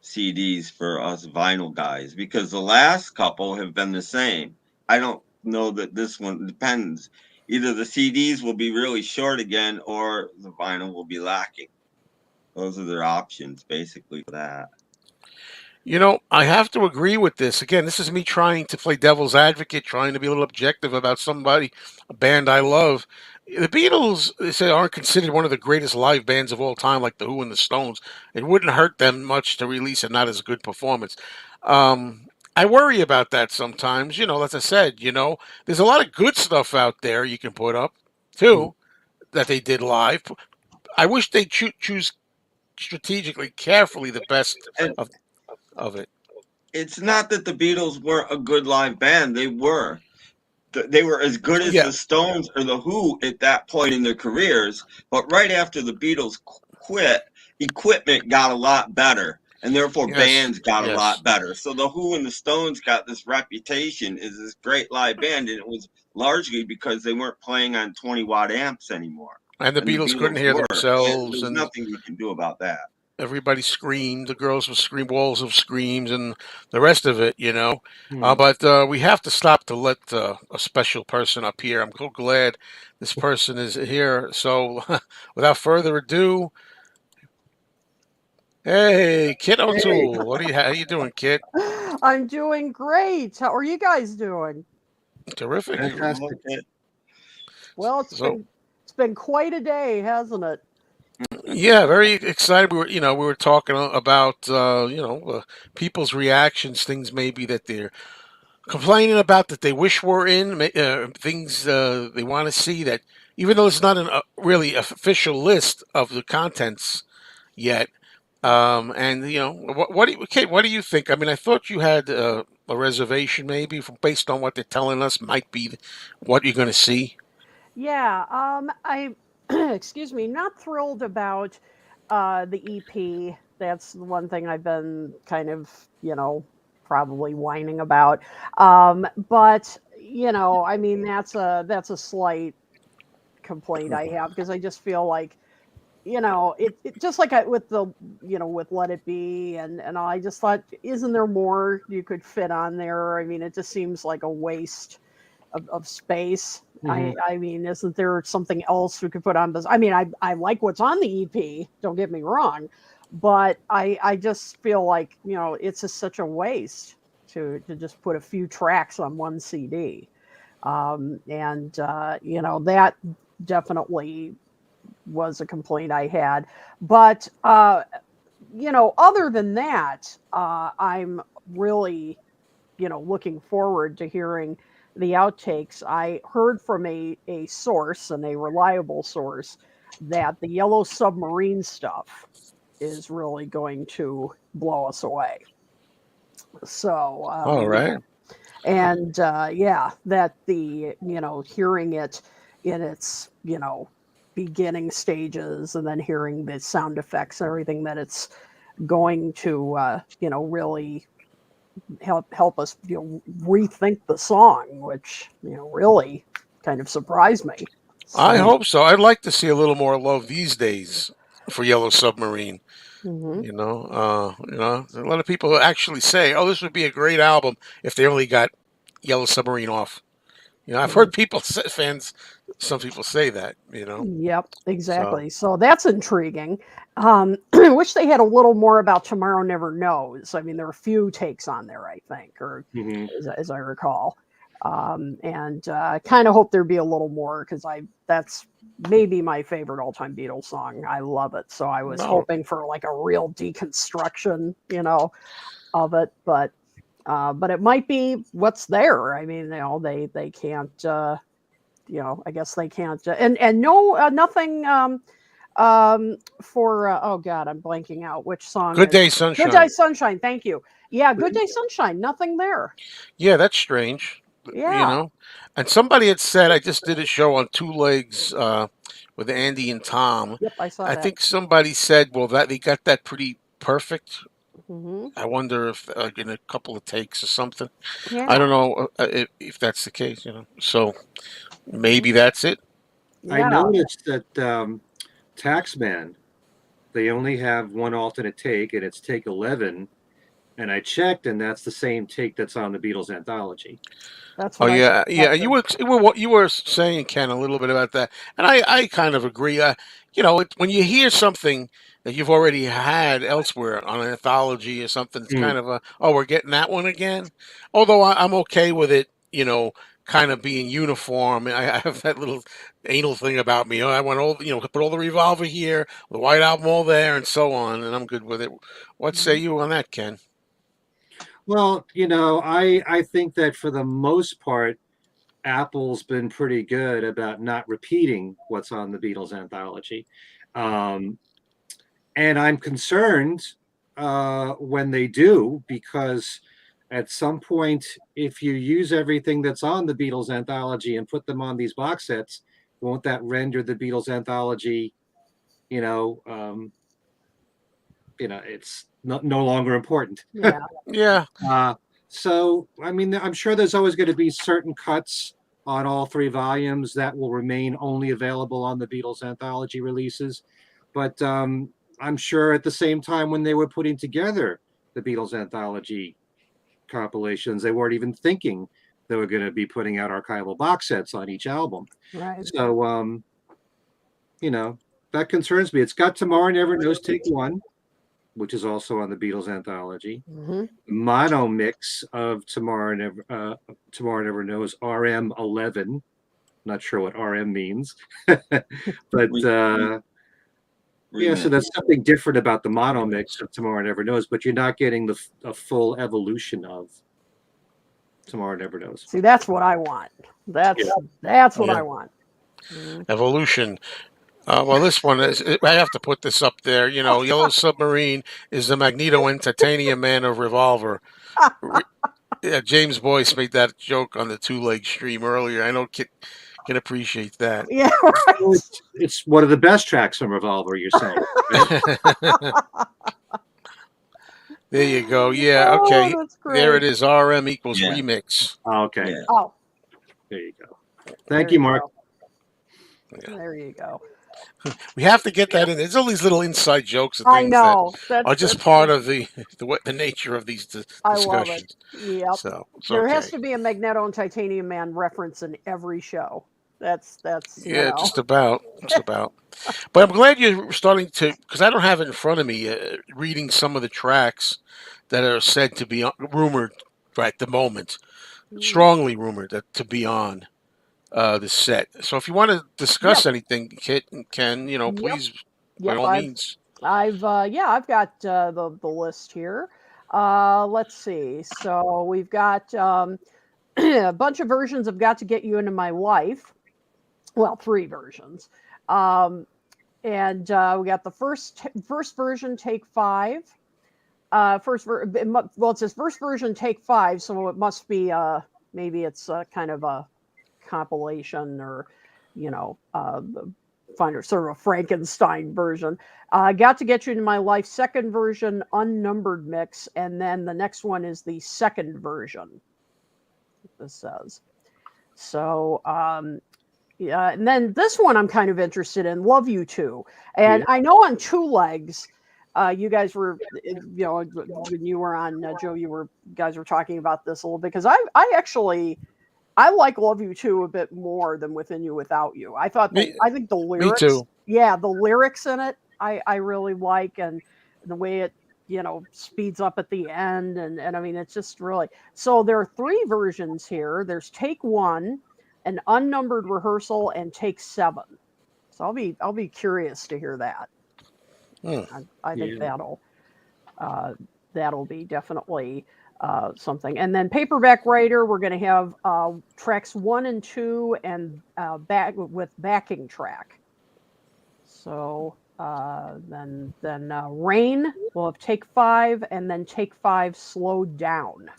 Speaker 3: CDs for us vinyl guys? Because the last couple have been the same. I don't know that this one depends. Either the CDs will be really short again, or the vinyl will be lacking. Those are their options, basically. For that.
Speaker 1: I have to agree with this. Again, this is me trying to play devil's advocate, trying to be a little objective about somebody, a band I love. The Beatles, they say, aren't considered one of the greatest live bands of all time, like the Who and the Stones. It wouldn't hurt them much to release a not as good performance. I worry about that sometimes. As I said, there's a lot of good stuff out there you can put up
Speaker 2: Mhm.
Speaker 1: too that they did live. I wish they choose strategically, carefully the best
Speaker 3: And
Speaker 1: of it.
Speaker 3: it's not that the Beatles weren't a good live band; they were. They were as good as
Speaker 1: Yeah.
Speaker 3: the Stones or the Who at that point in their careers. But right after the Beatles quit, equipment got a lot better, and therefore
Speaker 1: Yes.
Speaker 3: bands got a
Speaker 1: Yes.
Speaker 3: lot better. So the Who and the Stones got this reputation as this great live band, and it was largely because they weren't playing on 20-watt amps anymore.
Speaker 1: And the
Speaker 3: And the
Speaker 1: Beatles couldn't
Speaker 3: Beatles
Speaker 1: hear
Speaker 3: were. And
Speaker 1: themselves,
Speaker 3: there's
Speaker 1: and
Speaker 3: nothing you can do about that.
Speaker 1: everybody screamed. The girls would scream walls of screams, and the rest of it.
Speaker 2: Hmm.
Speaker 1: But we have to stop to let a special person up here. I'm so glad this person is here. So, without further ado, hey, Kit
Speaker 2: Hey,
Speaker 1: O'Toole, how you doing, Kit?
Speaker 4: I'm doing great. How are you guys doing?
Speaker 1: Terrific.
Speaker 3: Hey,
Speaker 2: fantastic.
Speaker 3: look at
Speaker 4: Well,
Speaker 1: So,
Speaker 4: it's been quite a day, hasn't it?
Speaker 1: yeah, very excited. We were talking about people's reactions, things maybe that they're complaining about that they wish were in things they want to see that, even though it's not a really official list of the contents yet. And what do you, Kate? What do you think? I mean, I thought you had a reservation, maybe based on what they're telling us, might be what you're going to see.
Speaker 4: Yeah, I excuse me, not thrilled about the EP. That's the one thing I've been kind of, probably whining about. But I mean, that's a slight complaint I have because I just feel like it just like with the with Let It Be and all, I just thought, isn't there more you could fit on there? I mean, it just seems like a waste of space.
Speaker 2: Mhm.
Speaker 4: I mean, isn't there something else we could put on this? I mean, I like what's on the EP, don't get me wrong, but I just feel like, it's just such a waste to just put a few tracks on one CD. And that definitely was a complaint I had. But other than that, I'm really, looking forward to hearing the outtakes. I heard from a source, and a reliable source, that the Yellow Submarine stuff is really going to blow us away. So,
Speaker 1: All right.
Speaker 4: and yeah, that the hearing it in its beginning stages, and then hearing the sound effects and everything, that it's going to really help us rethink the song, which really kind of surprised me.
Speaker 1: I
Speaker 4: So,
Speaker 1: hope so. I'd like to see a little more love these days for Yellow Submarine.
Speaker 4: mhm.
Speaker 1: A lot of people actually say, "Oh, this would be a great album if they only got Yellow Submarine off." I've heard fans, some people say that.
Speaker 4: Yep,
Speaker 1: So
Speaker 4: exactly. So that's intriguing. I wish they had a little more about Tomorrow Never Knows. I mean, there are a few takes on there, I think, or
Speaker 2: Mhm.
Speaker 4: as I recall. And I kind of hope there'd be a little more, because that's maybe my favorite all-time Beatles song. I love it. So I was
Speaker 1: no,
Speaker 4: hoping for like a real deconstruction, of it, but it might be what's there. I mean, they can't. I guess they can't. And no, nothing. For oh god, I'm blanking out which song
Speaker 1: Good
Speaker 4: is
Speaker 1: Day
Speaker 4: Good Day
Speaker 1: Sunshine.
Speaker 4: Sunshine. Thank you. Yeah, Good Day Sunshine. Nothing there.
Speaker 1: Yeah, that's strange. You
Speaker 4: Yeah.
Speaker 1: know, and somebody had said, I just did a show on Two Legs with Andy and Tom.
Speaker 4: Yep, I saw
Speaker 1: I
Speaker 4: that.
Speaker 1: think somebody said, well, that they got that pretty perfect.
Speaker 4: Hmm.
Speaker 1: I wonder if in a couple of takes or something. I
Speaker 4: Yeah.
Speaker 1: don't know if that's the case. So
Speaker 4: Hmm.
Speaker 1: maybe that's it.
Speaker 2: I
Speaker 4: Yeah.
Speaker 2: noticed that Taxman, they only have one alternate take, and it's take 11. And I checked, and that's the same take that's on the Beatles anthology.
Speaker 4: That's
Speaker 1: Oh
Speaker 4: what I
Speaker 1: yeah, yeah.
Speaker 4: suspected.
Speaker 1: You were saying, Ken, a little bit about that, and I kind of agree. When you hear something that you've already had elsewhere on an anthology or something, it's
Speaker 2: Mm.
Speaker 1: kind of we're getting that one again. Although I'm okay with it, kind of being uniform. And I have that little anal thing about me. Oh, I want all, put all the Revolver here, the White Album all there, and so on, and I'm good with it. What say
Speaker 4: Mhm.
Speaker 1: you on that, Ken?
Speaker 2: Well, I think that for the most part, Apple's been pretty good about not repeating what's on the Beatles anthology. Um, and I'm concerned when they do, because at some point, if you use everything that's on the Beatles anthology and put them on these box sets, won't that render the Beatles anthology, you know, um, it's no longer important?
Speaker 4: Yeah.
Speaker 1: Yeah,
Speaker 2: Uh, so, I mean, I'm sure there's always going to be certain cuts on all three volumes that will remain only available on the Beatles anthology releases. But I'm sure at the same time, when they were putting together the Beatles anthology compilations, they weren't even thinking they were going to be putting out archival box sets on each album.
Speaker 4: Right.
Speaker 2: So, you know, that concerns me. It's got Tomorrow Never Knows Take One, which is also on the Beatles anthology.
Speaker 4: Hmm.
Speaker 2: Mono mix of Tomorrow Never Knows RM11. Not sure what RM means, but
Speaker 3: Re, re,
Speaker 2: yeah, so
Speaker 3: remix.
Speaker 2: that's something different about the mono mix of Tomorrow Never Knows, but you're not getting a full evolution of. Tomorrow never knows.
Speaker 4: See, that's what I want. That's what
Speaker 1: Yeah.
Speaker 4: I want. Mhm.
Speaker 1: Evolution. Well, this one is. I have to put this up there. Yellow Submarine is the Magneto and Titanium Man of Revolver. Yeah, James Boyce made that joke on the two-leg stream earlier. I know Kit can appreciate that.
Speaker 4: Yeah,
Speaker 2: Well,
Speaker 4: right.
Speaker 2: it's one of the best tracks from Revolver. You're saying, right?
Speaker 1: There you go. Yeah.
Speaker 4: Oh,
Speaker 1: Okay.
Speaker 4: that's
Speaker 1: There it
Speaker 4: great.
Speaker 1: is. RM equals
Speaker 3: Yeah.
Speaker 1: remix.
Speaker 2: Okay,
Speaker 3: Yeah.
Speaker 4: Oh,
Speaker 2: there you go.
Speaker 4: there
Speaker 2: Thank you, Mark.
Speaker 4: go.
Speaker 1: Yeah.
Speaker 4: There you go.
Speaker 1: We have to get that in. There's all these little inside jokes and
Speaker 4: I
Speaker 1: things that
Speaker 4: know.
Speaker 1: are just part of the nature of these
Speaker 4: I love it.
Speaker 1: discussions.
Speaker 4: Yep.
Speaker 1: So it's
Speaker 4: There
Speaker 1: okay.
Speaker 4: has to be a Magneto and Titanium Man reference in every show. That's
Speaker 1: Yeah, just about. But I'm glad you're starting to, because I don't have it in front of me, reading some of the tracks that are said to be rumored right at the moment, strongly rumored to be on the set. So if you want to discuss anything, Kit and Ken,
Speaker 4: Yep.
Speaker 1: please, by
Speaker 4: Yep.
Speaker 1: all means.
Speaker 4: I've got the list here. Let's see. So we've got a bunch of versions of "Got to Get You Into My Life." Well, 3 versions. And we got the first version, take 5. Well, it says first version, take 5, so it must be maybe it's kind of a compilation, or find sort of a Frankenstein version. Got to Get You Into My Life, second version, unnumbered mix, and then the next one is the second version. This says so. Yeah, and then this one I'm kind of interested in, Love You Too. And I know on Two Legs, you guys were, when you were on, Joe, guys were talking about this a little bit, because I like Love You Too a bit more than Within You Without You. I think the lyrics,
Speaker 1: Me too.
Speaker 4: yeah, the lyrics in it, I really like, and the way it, speeds up at the end, and I mean, it's just really, so there are 3 versions here. There's take 1, an unnumbered rehearsal, and take 7. So I'll be curious to hear that. I think that'll be definitely something. And then Paperback Writer, we're going to have tracks 1 and 2, and back with backing track. So then Rain will have take 5, and then take 5 slowed down.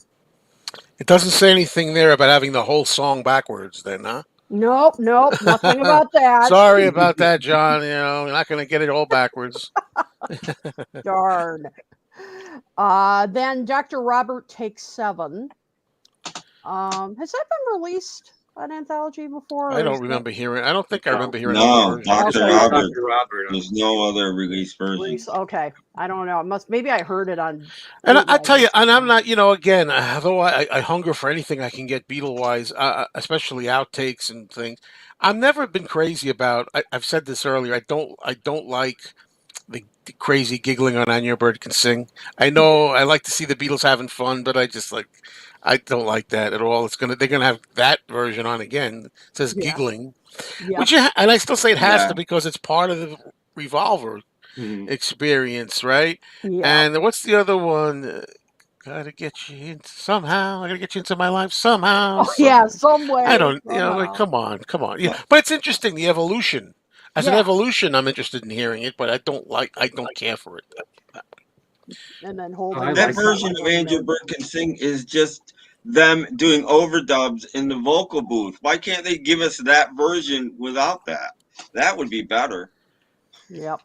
Speaker 1: It doesn't say anything there about having the whole song backwards, then, huh?
Speaker 4: Nope, nothing about that.
Speaker 1: Sorry about that, John. You're not going to get it all backwards.
Speaker 4: Darn. Then Dr. Robert takes 7. Has that been released an anthology before?
Speaker 1: I don't remember hearing. I don't think I remember hearing
Speaker 3: No,
Speaker 1: another version.
Speaker 3: Dr.
Speaker 4: Okay.
Speaker 3: Robert.
Speaker 2: Dr. Robert.
Speaker 3: There's no other release version.
Speaker 4: Okay, I don't know. Maybe I heard it on.
Speaker 1: And I tell you, and I'm not, again, although I hunger for anything I can get Beatle-wise, especially outtakes and things. I've never been crazy about. I've said this earlier. I don't like the crazy giggling on "On Your Bird Can Sing." I know I like to see the Beatles having fun, but I don't like that at all. They're gonna have that version on again. It says giggling,
Speaker 4: Yeah.
Speaker 1: and I still say it has
Speaker 3: Yeah.
Speaker 1: to, because it's part of the Revolver experience, right?
Speaker 4: Yeah.
Speaker 1: And what's the other one? Gotta get you in somehow. I gotta get you into my life somehow.
Speaker 4: Oh, yeah, some way.
Speaker 1: I don't,
Speaker 4: somehow.
Speaker 1: come on. Yeah, but it's interesting, the evolution. As an evolution, I'm interested in hearing it, but I don't care for it.
Speaker 4: And then
Speaker 3: That version of Angel Bird Can Sing is just them doing overdubs in the vocal booth. Why can't they give us that version without that? That would be better.
Speaker 4: Yep.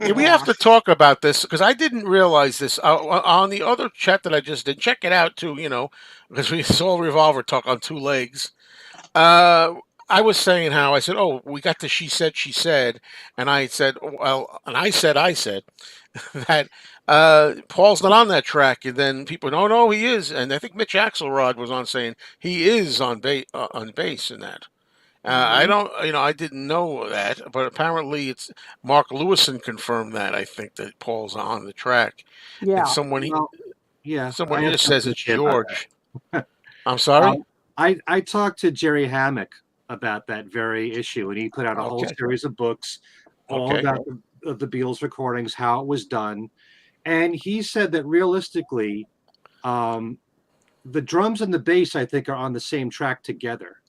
Speaker 1: Yeah, we have to talk about this, because I didn't realize this on the other chat that I just did. Check it out too, because we saw Revolver talk on Two Legs. I was saying how I said, "Oh, we got the she said," and I said, "Well," and I said that Paul's not on that track, and then people, no, he is, and I think Mitch Axelrod was on saying he is on bass in that. I don't, I didn't know that, but apparently it's Mark Lewison confirmed that. I think that Paul's on the track.
Speaker 4: Yeah.
Speaker 1: And someone here says it's George. I'm sorry?
Speaker 2: I talked to Jerry Hammock about that very issue, and he put out a whole series of books all about the Beatles recordings, how it was done. And he said that realistically, the drums and the bass, I think, are on the same track together.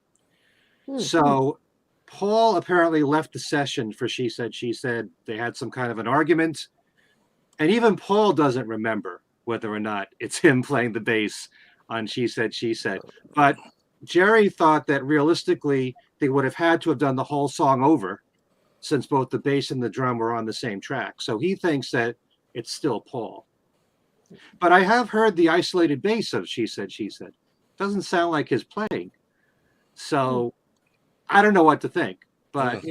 Speaker 2: So Paul apparently left the session for She Said, She Said. They had some kind of an argument. And even Paul doesn't remember whether or not it's him playing the bass on She Said, She Said. But Jerry thought that realistically, they would have had to have done the whole song over since both the bass and the drum were on the same track. So he thinks that it's still Paul. But I have heard the isolated bass of She Said, She Said. Doesn't sound like his playing. So I don't know what to think. But,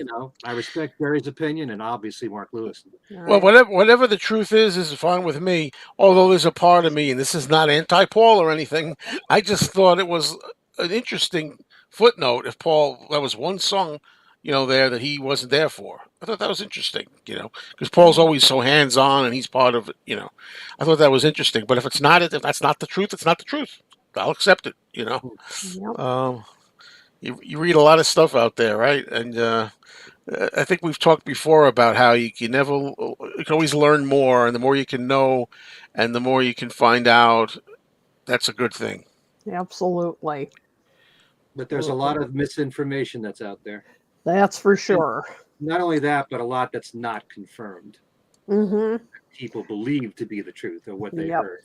Speaker 2: I respect Jerry's opinion and obviously Mark Lewis.
Speaker 1: Well, whatever the truth is fine with me. Although there's a part of me, and this is not anti-Paul or anything, I just thought it was an interesting footnote if Paul, that was one song, there that he wasn't there for. I thought that was interesting, because Paul's always so hands-on and he's part of it, I thought that was interesting. But if that's not the truth, it's not the truth. I'll accept it,
Speaker 4: Yep.
Speaker 1: You read a lot of stuff out there, right? And I think we've talked before about how you can always learn more, and the more you can know, and the more you can find out, that's a good thing.
Speaker 4: Absolutely.
Speaker 2: But there's a lot of misinformation that's out there.
Speaker 4: That's for sure.
Speaker 2: Not only that, but a lot that's not confirmed. People believe to be the truth or what they heard.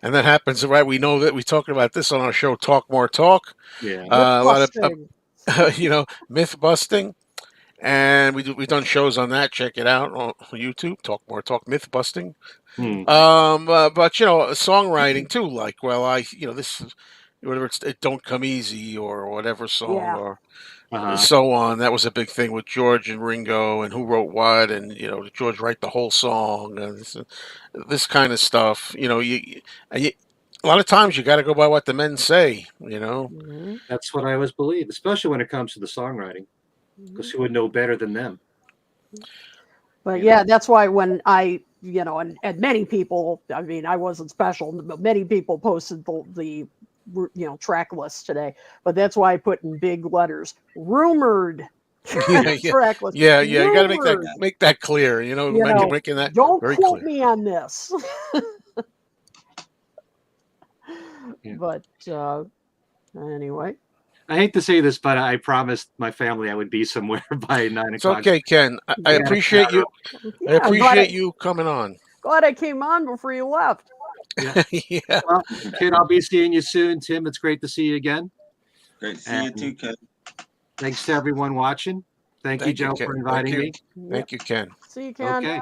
Speaker 1: And that happens, right? We know that we're talking about this on our show, Talk More Talk.
Speaker 2: Yeah.
Speaker 1: A lot of, myth busting. And we've done shows on that. Check it out on YouTube. Talk More Talk, myth busting. But songwriting too. Like, this is whatever it's It Don't Come Easy or whatever song or so on. That was a big thing with George and Ringo and who wrote what, and did George write the whole song and this kind of stuff. A lot of times you got to go by what the men say.
Speaker 2: That's what I always believe, especially when it comes to the songwriting. Because who would know better than them?
Speaker 4: But that's why when I, and many people, I mean, I wasn't special, but many people posted the track list today. But that's why I put in big letters, rumored track list.
Speaker 1: Yeah, you got to make that clear. Making that
Speaker 4: don't
Speaker 1: very
Speaker 4: quote
Speaker 1: clear.
Speaker 4: me on this. But anyway.
Speaker 2: I hate to say this, but I promised my family I would be somewhere by 9 o'clock.
Speaker 1: It's okay, Ken. I appreciate you. I appreciate you coming on.
Speaker 4: Glad I came on before you left.
Speaker 1: Yeah.
Speaker 2: Well, kid, I'll be seeing you soon. Tim, it's great to see you again.
Speaker 3: Great to see you too, Ken.
Speaker 2: Thanks to everyone watching. Thank you, Joe, for inviting me.
Speaker 1: Thank you, Ken.
Speaker 4: See you, Ken.
Speaker 2: Okay.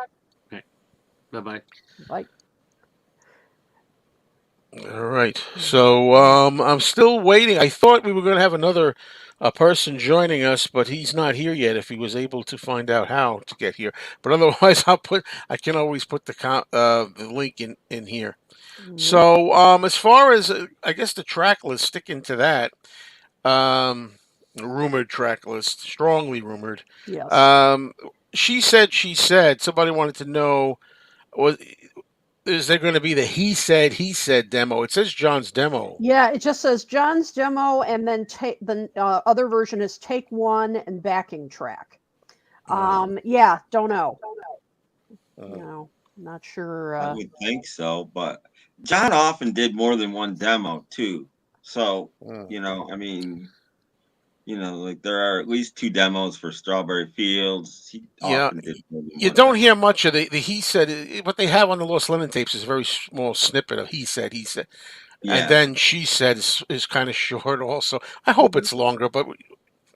Speaker 2: Bye-bye.
Speaker 4: Bye.
Speaker 1: All right. So I'm still waiting. I thought we were going to have another person joining us, but he's not here yet. If he was able to find out how to get here, but otherwise, I can always put the link in here. So as far as I guess the track list, sticking to that, rumored track list, strongly rumored.
Speaker 4: Yes.
Speaker 1: She said. Somebody wanted to know is there going to be the he said demo? It says John's demo.
Speaker 4: Yeah, it just says John's demo, and then the other version is take one and backing track. Don't know. Not sure.
Speaker 3: I would think so, but John often did more than one demo too. So like there are at least 2 demos for Strawberry Fields. He often did more than
Speaker 1: you
Speaker 3: one
Speaker 1: don't hear much of the he said. What they have on the Lost Lemon tapes is a very small snippet of he said, and then she said is kind of short. Also, I hope it's longer, but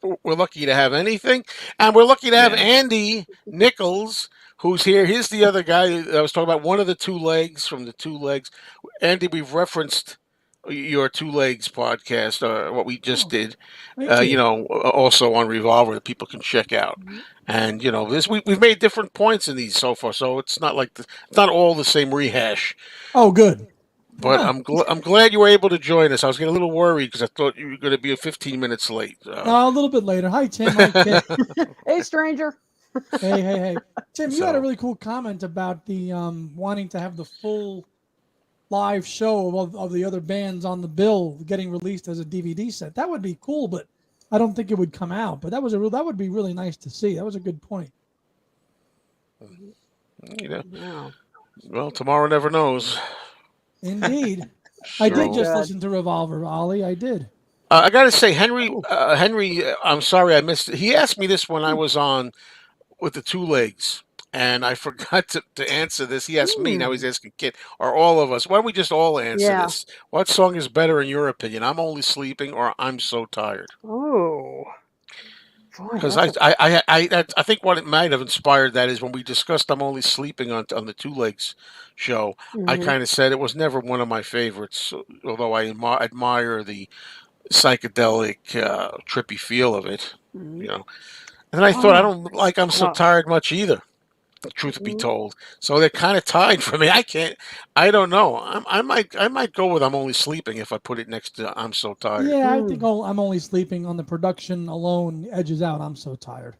Speaker 1: we're lucky to have anything, and we're lucky to have Andy Nichols, who's here. Here's the other guy that I was talking about. One of the 2 legs from the 2 legs. Andy, we've referenced your 2 Legs podcast, what we just did, also on Revolver that people can check out. And we've made different points in these so far, so it's not like it's not all the same rehash.
Speaker 5: Oh, good.
Speaker 1: But I'm glad you were able to join us. I was getting a little worried because I thought you were going to be 15 minutes late.
Speaker 5: A little bit later. Hi, Tim. Hi, Kit.
Speaker 4: Hey, stranger.
Speaker 5: Hey. Tim, you had a really cool comment about the wanting to have the full live show of the other bands on the bill getting released as a DVD set. That would be cool, but I don't think it would come out. But that would be really nice to see. That was a good point.
Speaker 1: Well, tomorrow never knows.
Speaker 5: Indeed. I
Speaker 3: Sure.
Speaker 5: did just
Speaker 4: Good.
Speaker 5: listen to Revolver, Ollie. I did.
Speaker 1: I got to say, Henry,
Speaker 4: Ooh.
Speaker 1: I'm sorry I missed it. He asked me this when I was on with the two legs, and I forgot to answer this. He asked me, now he's asking Kit, or all of us. Why don't we just all answer
Speaker 4: Yeah.
Speaker 1: this? What song is better in your opinion? I'm Only Sleeping or I'm So Tired?
Speaker 4: Oh. Boy,
Speaker 1: Because
Speaker 4: that's
Speaker 1: I think what it might have inspired that is when we discussed I'm Only Sleeping on the Two Legs show, I
Speaker 4: Mhm.
Speaker 1: kind of said it was never one of my favorites, although I admire the psychedelic, trippy feel of it,
Speaker 4: Mhm.
Speaker 1: you know. And then I thought I
Speaker 4: Oh,
Speaker 1: don't like I'm So
Speaker 4: no.
Speaker 1: Tired much either, truth be
Speaker 4: Mhm.
Speaker 1: told. So they're kind of tied for me. I don't know. I might go with I'm Only Sleeping if I put it next to I'm So Tired.
Speaker 5: Yeah, I think
Speaker 4: Mm.
Speaker 5: I'm only sleeping on the production alone edges out. I'm so tired.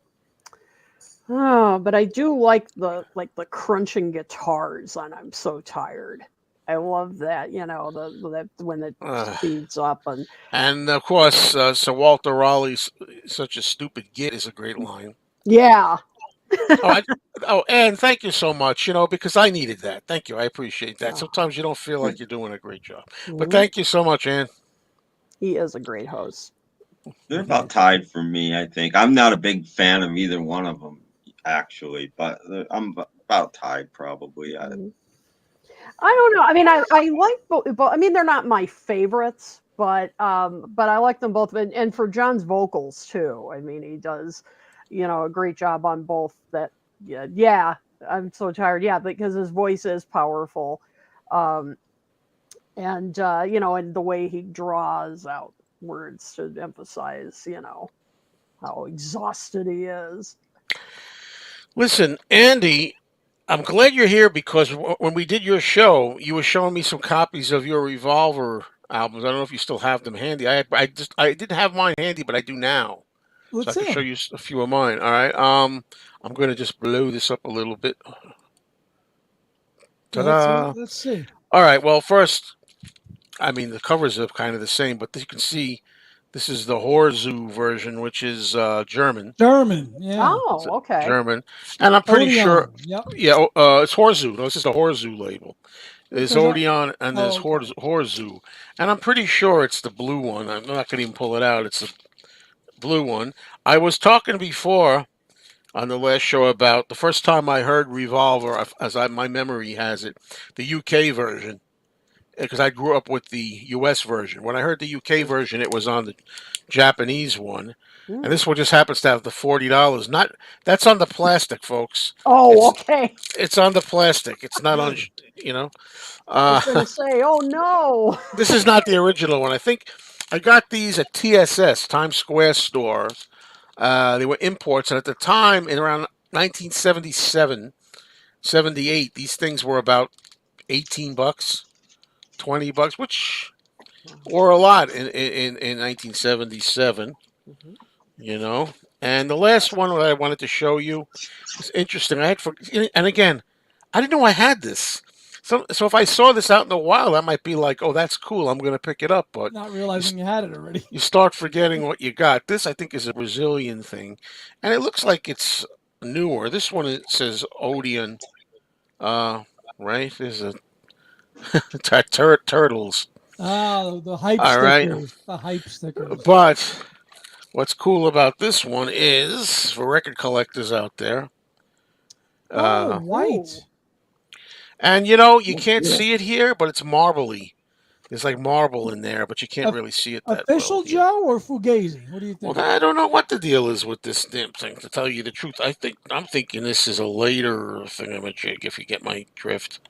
Speaker 4: Oh, but I do like the crunching guitars on I'm So Tired. I love that, that when it
Speaker 1: Uh,
Speaker 4: speeds up and
Speaker 1: and of course, Sir Walter Raleigh's "Such a Stupid Git" is a great line.
Speaker 4: yeah.
Speaker 1: Oh, and thank you so much. Because I needed that. Thank you. I appreciate that.
Speaker 4: Oh,
Speaker 1: Sometimes you don't feel like you're doing a great job, but
Speaker 4: mhm.
Speaker 1: thank you so much, Ann.
Speaker 4: He is a great host.
Speaker 3: They're about tied for me, I think. I'm not a big fan of either one of them, actually, but I'm about tied probably.
Speaker 4: Mhm. I don't know. I mean, I like both. I mean, they're not my favorites, but I like them both. And for John's vocals too. I mean, he does, a great job on both. That yeah, yeah. I'm so tired. Yeah, because his voice is powerful, um, and and the way he draws out words to emphasize, how exhausted he is.
Speaker 1: Listen, Andy, I'm glad you're here because when we did your show, you were showing me some copies of your Revolver albums. I don't know if you still have them handy. I didn't have mine handy, but I do now, so
Speaker 5: Let's
Speaker 1: I
Speaker 5: see
Speaker 1: can show
Speaker 5: him.
Speaker 1: you a few of mine. All right. I'm going to just blow this up a little bit.
Speaker 5: Yeah, let's
Speaker 1: Ta-da!
Speaker 5: let's see.
Speaker 1: All right. Well, first, I mean the covers are kind of the same, but you can see this is the Horzu version, which is German.
Speaker 5: German. Yeah.
Speaker 1: It's
Speaker 4: Oh, okay.
Speaker 1: German, and I'm pretty sure.
Speaker 5: Odeon. Yep.
Speaker 1: Yeah, it's Horzu. No, this is the Horzu label.
Speaker 5: It
Speaker 1: There's
Speaker 5: says.
Speaker 1: Odeon and
Speaker 5: Oh,
Speaker 1: there's
Speaker 5: okay.
Speaker 1: Horzu, and I'm pretty sure it's the blue one. I'm not going to even pull it out. It's the blue one. I was talking before on the last show about the first time I heard Revolver, my memory has it, the UK version, because I grew up with the US version. When I heard the UK version, it was on the Japanese one, and
Speaker 4: Hmm.
Speaker 1: this one just happens to have the $40. Not That's on the plastic, folks.
Speaker 4: Oh,
Speaker 1: It's
Speaker 4: okay.
Speaker 1: it's on the plastic. It's not on.
Speaker 5: Good.
Speaker 1: You know.
Speaker 4: I was gonna say, oh no.
Speaker 1: This is not the original one. I think I got these at TSS Times Square store. They were imports, and at the time, in around 1977, 78, these things were about $18, $20, which were a lot in 1977.
Speaker 4: Mhm.
Speaker 1: You know. And the last one that I wanted to show you is interesting. And again, I didn't know I had this. So if I saw this out in the wild, I might be like, "Oh, that's cool. I'm going to pick it up." But
Speaker 5: Not
Speaker 1: you,
Speaker 5: realizing you had it already.
Speaker 1: you start forgetting what you got. This, I think, is a Brazilian thing, and it looks like it's newer. This one it says Odeon, uh, right? There's a turtles.
Speaker 5: Ah, the hype
Speaker 1: All right,
Speaker 5: stickers. The hype stickers.
Speaker 1: but what's cool about this one is for record collectors out there.
Speaker 5: Oh,
Speaker 1: Uh,
Speaker 4: Ooh.
Speaker 5: white.
Speaker 1: and you can't see it here, but it's marbly. There's like marble in there, but you can't
Speaker 5: Of-
Speaker 1: really see it that well
Speaker 5: Official
Speaker 1: here.
Speaker 5: Joe or Fugazi? What do you
Speaker 1: Well,
Speaker 5: think?
Speaker 1: I don't know what the deal is with this damn thing. To tell you the truth, I'm thinking this is a later thingamajig. If you get my drift,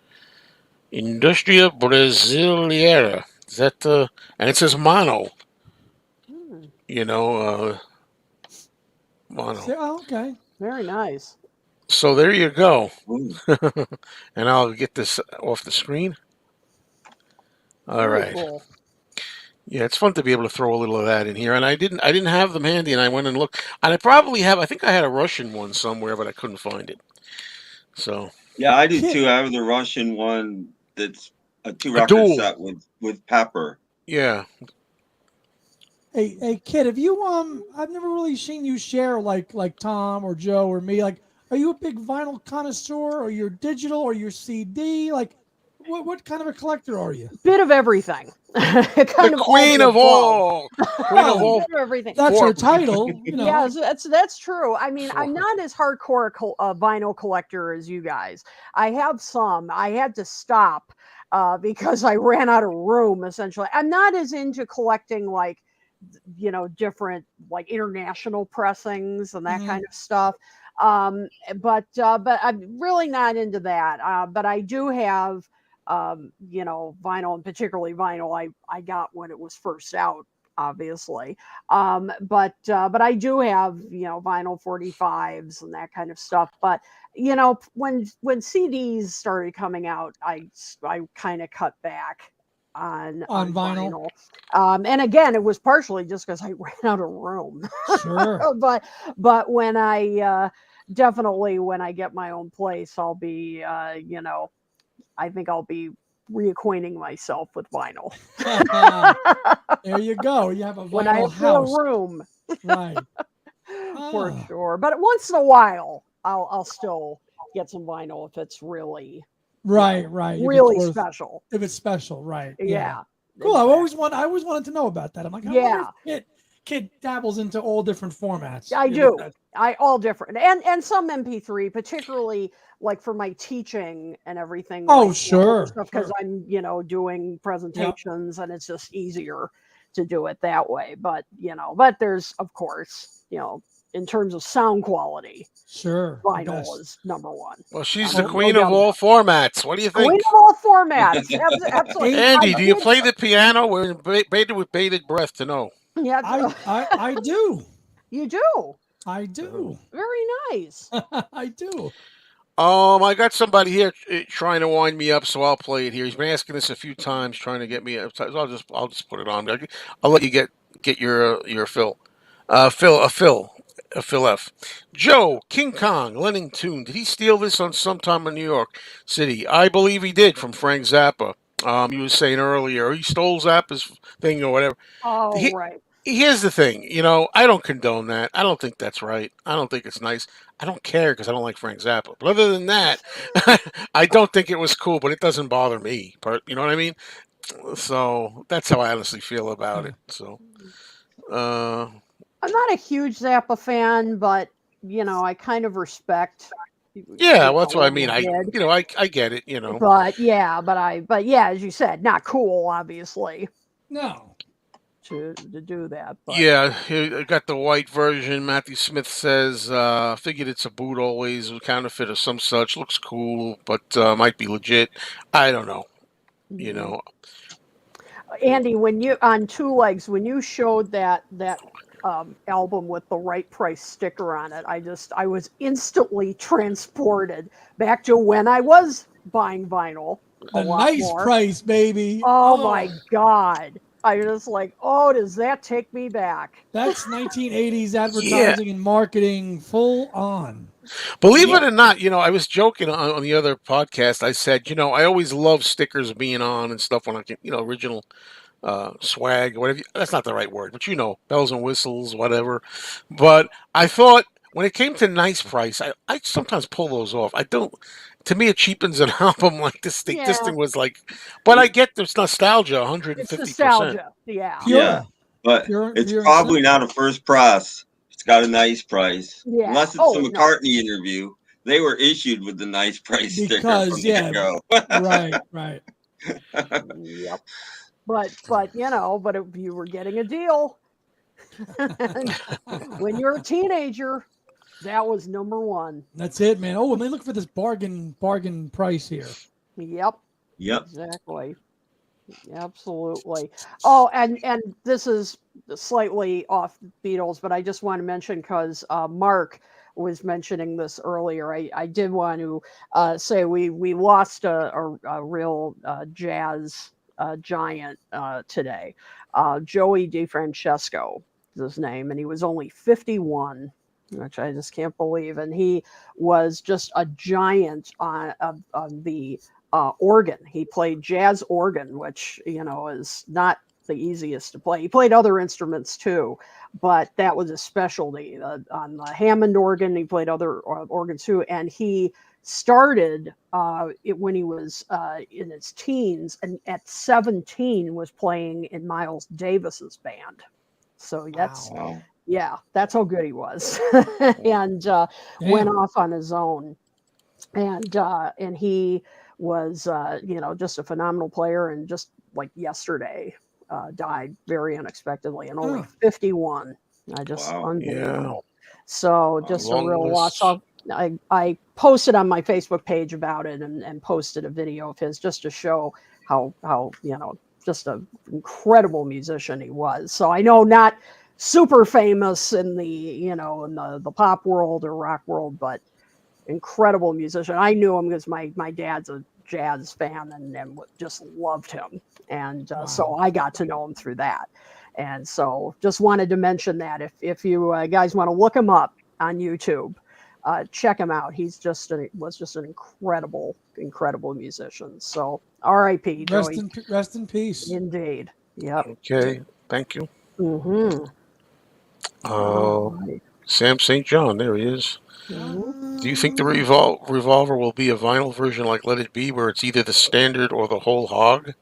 Speaker 1: Industria Brasileira. Is that And it says mono.
Speaker 4: Hmm.
Speaker 1: You know, mono.
Speaker 5: Oh, okay.
Speaker 4: Very nice.
Speaker 1: So there you go.
Speaker 3: Ooh.
Speaker 1: And I'll get this off the screen. All
Speaker 4: Very
Speaker 1: right.
Speaker 4: cool.
Speaker 1: Yeah, it's fun to be able to throw a little of that in here. And I didn't have them handy, and I went and looked. And I think I had a Russian one somewhere, but I couldn't find it. So
Speaker 3: Yeah, I do
Speaker 5: Kit,
Speaker 3: too. I have the Russian one that's a two
Speaker 1: a
Speaker 3: record
Speaker 1: dual.
Speaker 3: set with Pepper.
Speaker 1: Yeah.
Speaker 5: hey, Kit, have you I've never really seen you share like Tom or Joe or me. Like, are you a big vinyl connoisseur or you're digital or you're CD? Like, what kind of a collector are you?
Speaker 4: Bit of everything. Kind
Speaker 1: The
Speaker 4: of
Speaker 1: queen
Speaker 4: all
Speaker 1: of
Speaker 4: the above.
Speaker 1: all. Queen of
Speaker 5: Oh,
Speaker 1: all.
Speaker 4: Bit of everything.
Speaker 5: That's
Speaker 1: For-
Speaker 5: her title. You know.
Speaker 4: Yes, that's true. I mean, I'm
Speaker 1: Sure.
Speaker 4: not as hardcore a vinyl collector as you guys. I have some. I had to stop because I ran out of room. Essentially, I'm not as into collecting like different like international pressings and that
Speaker 5: Mhm.
Speaker 4: kind of stuff. But I'm really not into that. But I do have vinyl, and particularly vinyl I got when it was first out, obviously. But I do have vinyl 45s and that kind of stuff. But when CDs started coming out, I kind of cut back on
Speaker 5: vinyl.
Speaker 4: and again, it was partially just because I ran out of room.
Speaker 5: Sure.
Speaker 4: But when I definitely when I get my own place, I'll be I think I'll be reacquainting myself with vinyl.
Speaker 5: There you go. You have a
Speaker 4: When I
Speaker 5: vinyl
Speaker 4: have more
Speaker 5: house.
Speaker 4: room,
Speaker 5: Right.
Speaker 4: for
Speaker 5: Ah.
Speaker 4: sure. But once in a while, I'll still get some vinyl if it's really
Speaker 5: Right.
Speaker 4: really special.
Speaker 5: If it's special, right?
Speaker 4: Yeah.
Speaker 5: Cool.
Speaker 4: Exactly.
Speaker 5: I always wanted to know about that. I'm like, I
Speaker 4: Yeah.
Speaker 5: wonder if kid dabbles into all different formats.
Speaker 4: I
Speaker 5: You
Speaker 4: do.
Speaker 5: know,
Speaker 4: I all different and some MP3, particularly like for my teaching and everything.
Speaker 5: Oh,
Speaker 4: like,
Speaker 5: sure,
Speaker 4: because
Speaker 5: sure.
Speaker 4: I'm doing presentations and it's just easier to do it that way. But there's of course in terms of sound quality,
Speaker 5: Sure. the
Speaker 4: vinyl
Speaker 5: best.
Speaker 4: is number one.
Speaker 1: Well, she's
Speaker 4: No-
Speaker 1: the
Speaker 4: no
Speaker 1: queen
Speaker 4: doubt
Speaker 1: of all
Speaker 4: about
Speaker 1: formats. What do you
Speaker 4: it. Queen
Speaker 1: think?
Speaker 4: of all formats. Absolutely.
Speaker 1: Andy, do you
Speaker 4: did-
Speaker 1: play the piano? We're baited with bated breath to know.
Speaker 4: Yeah,
Speaker 5: I do.
Speaker 4: you do.
Speaker 5: I do.
Speaker 4: Very nice.
Speaker 5: I do.
Speaker 1: I got somebody here trying to wind me up, so I'll play it here. He's been asking this a few times, trying to get me. So I'll just put it on. I'll let you get your fill. Phil F. Joe King Kong Lenning Tune. Did he steal this on Sometime in New York City? I believe he did from Frank Zappa. He was saying earlier he stole Zappa's thing or whatever.
Speaker 4: Oh,
Speaker 1: He,
Speaker 4: right.
Speaker 1: Here's the thing, I don't condone that. I don't think that's right. I don't think it's nice. I don't care because I don't like Frank Zappa. But other than that, I don't think it was cool. But it doesn't bother me. You know what I mean? So that's how I honestly feel about it. So, uh,
Speaker 4: I'm not a huge Zappa fan, but I kind of respect
Speaker 1: yeah, well, that's what I
Speaker 4: what
Speaker 1: mean.
Speaker 4: he did.
Speaker 1: I get it.
Speaker 4: But yeah, as you said, not cool, obviously,
Speaker 5: No.
Speaker 4: to do that. But
Speaker 1: Yeah, I got the white version. Matthew Smith says, figured it's a boot always, a counterfeit or some such. Looks cool, but might be legit. I don't know. You know,
Speaker 4: Andy, when you on Two Legs, when you showed that album with the right price sticker on it, I was instantly transported back to when I was buying vinyl a
Speaker 5: The
Speaker 4: lot
Speaker 5: nice
Speaker 4: more.
Speaker 5: price, baby.
Speaker 4: Oh my God. I was like, oh, does that take me back?
Speaker 5: That's 1980s
Speaker 1: yeah.
Speaker 5: advertising and marketing full on.
Speaker 1: Believe it or not, I was joking on the other podcast. I said, I always love stickers being on and stuff when I can, original swag, whatever. That's not the right word, but bells and whistles, whatever. But I thought when it came to nice price, I sometimes pull those off. I don't. To me, it cheapens an album like this thing. This
Speaker 4: Yeah.
Speaker 1: thing was like, but I get this nostalgia,
Speaker 4: It's
Speaker 1: 150%.
Speaker 4: nostalgia. Yeah.
Speaker 5: Pure.
Speaker 3: Yeah, but
Speaker 5: Pure
Speaker 3: it's
Speaker 5: and
Speaker 3: probably
Speaker 5: simple.
Speaker 3: not a first press. It's got a nice price.
Speaker 4: Yeah.
Speaker 3: Unless it's
Speaker 4: Oh,
Speaker 3: a
Speaker 4: no.
Speaker 3: McCartney interview. They were issued with the nice price sticker from
Speaker 5: Because,
Speaker 3: the
Speaker 5: yeah.
Speaker 3: get-go.
Speaker 5: Right.
Speaker 4: Yep. But if you were getting a deal when you're a teenager, that was number one.
Speaker 5: That's it, man. Oh, let me look for this bargain price here.
Speaker 4: Yep.
Speaker 3: Yep.
Speaker 4: Exactly. Absolutely. Oh, and this is slightly off Beatles, but I just want to mention because Mark was mentioning this earlier. I did want to say we lost a real jazz giant today. Joey DeFrancesco is his name, and he was only 51, which I just can't believe. And he was just a giant on the organ. He played jazz organ, which is not the easiest to play. He played other instruments too, but that was his specialty. On the Hammond organ, he played other organs too, and he started when he was in his teens, and at 17 was playing in Miles Davis's band. So that's
Speaker 3: Wow.
Speaker 4: yeah, that's how good he was, and went off on his own, and he was just a phenomenal player, and just like yesterday died very unexpectedly and only 51.
Speaker 3: Wow.
Speaker 4: Unbelievable. So just a
Speaker 1: Long
Speaker 4: real loss.
Speaker 1: list.
Speaker 4: I posted on my Facebook page about it, and posted a video of his just to show how just an incredible musician he was. So I know not super famous in the in the pop world or rock world, but incredible musician. I knew him because my dad's a jazz fan, and just loved him, and so I got to know him through that. And so just wanted to mention that if you guys want to look him up on YouTube, check him out. He's was just an incredible musician. So R.I.P. Joey.
Speaker 5: Rest in peace.
Speaker 4: Indeed. Yep.
Speaker 1: Okay, thank you.
Speaker 4: Mm-hmm.
Speaker 1: Sam St. John, there he is.
Speaker 4: Mm-hmm.
Speaker 1: Do you think the Revolver will be a vinyl version like Let It Be, where it's either the standard or the whole hog?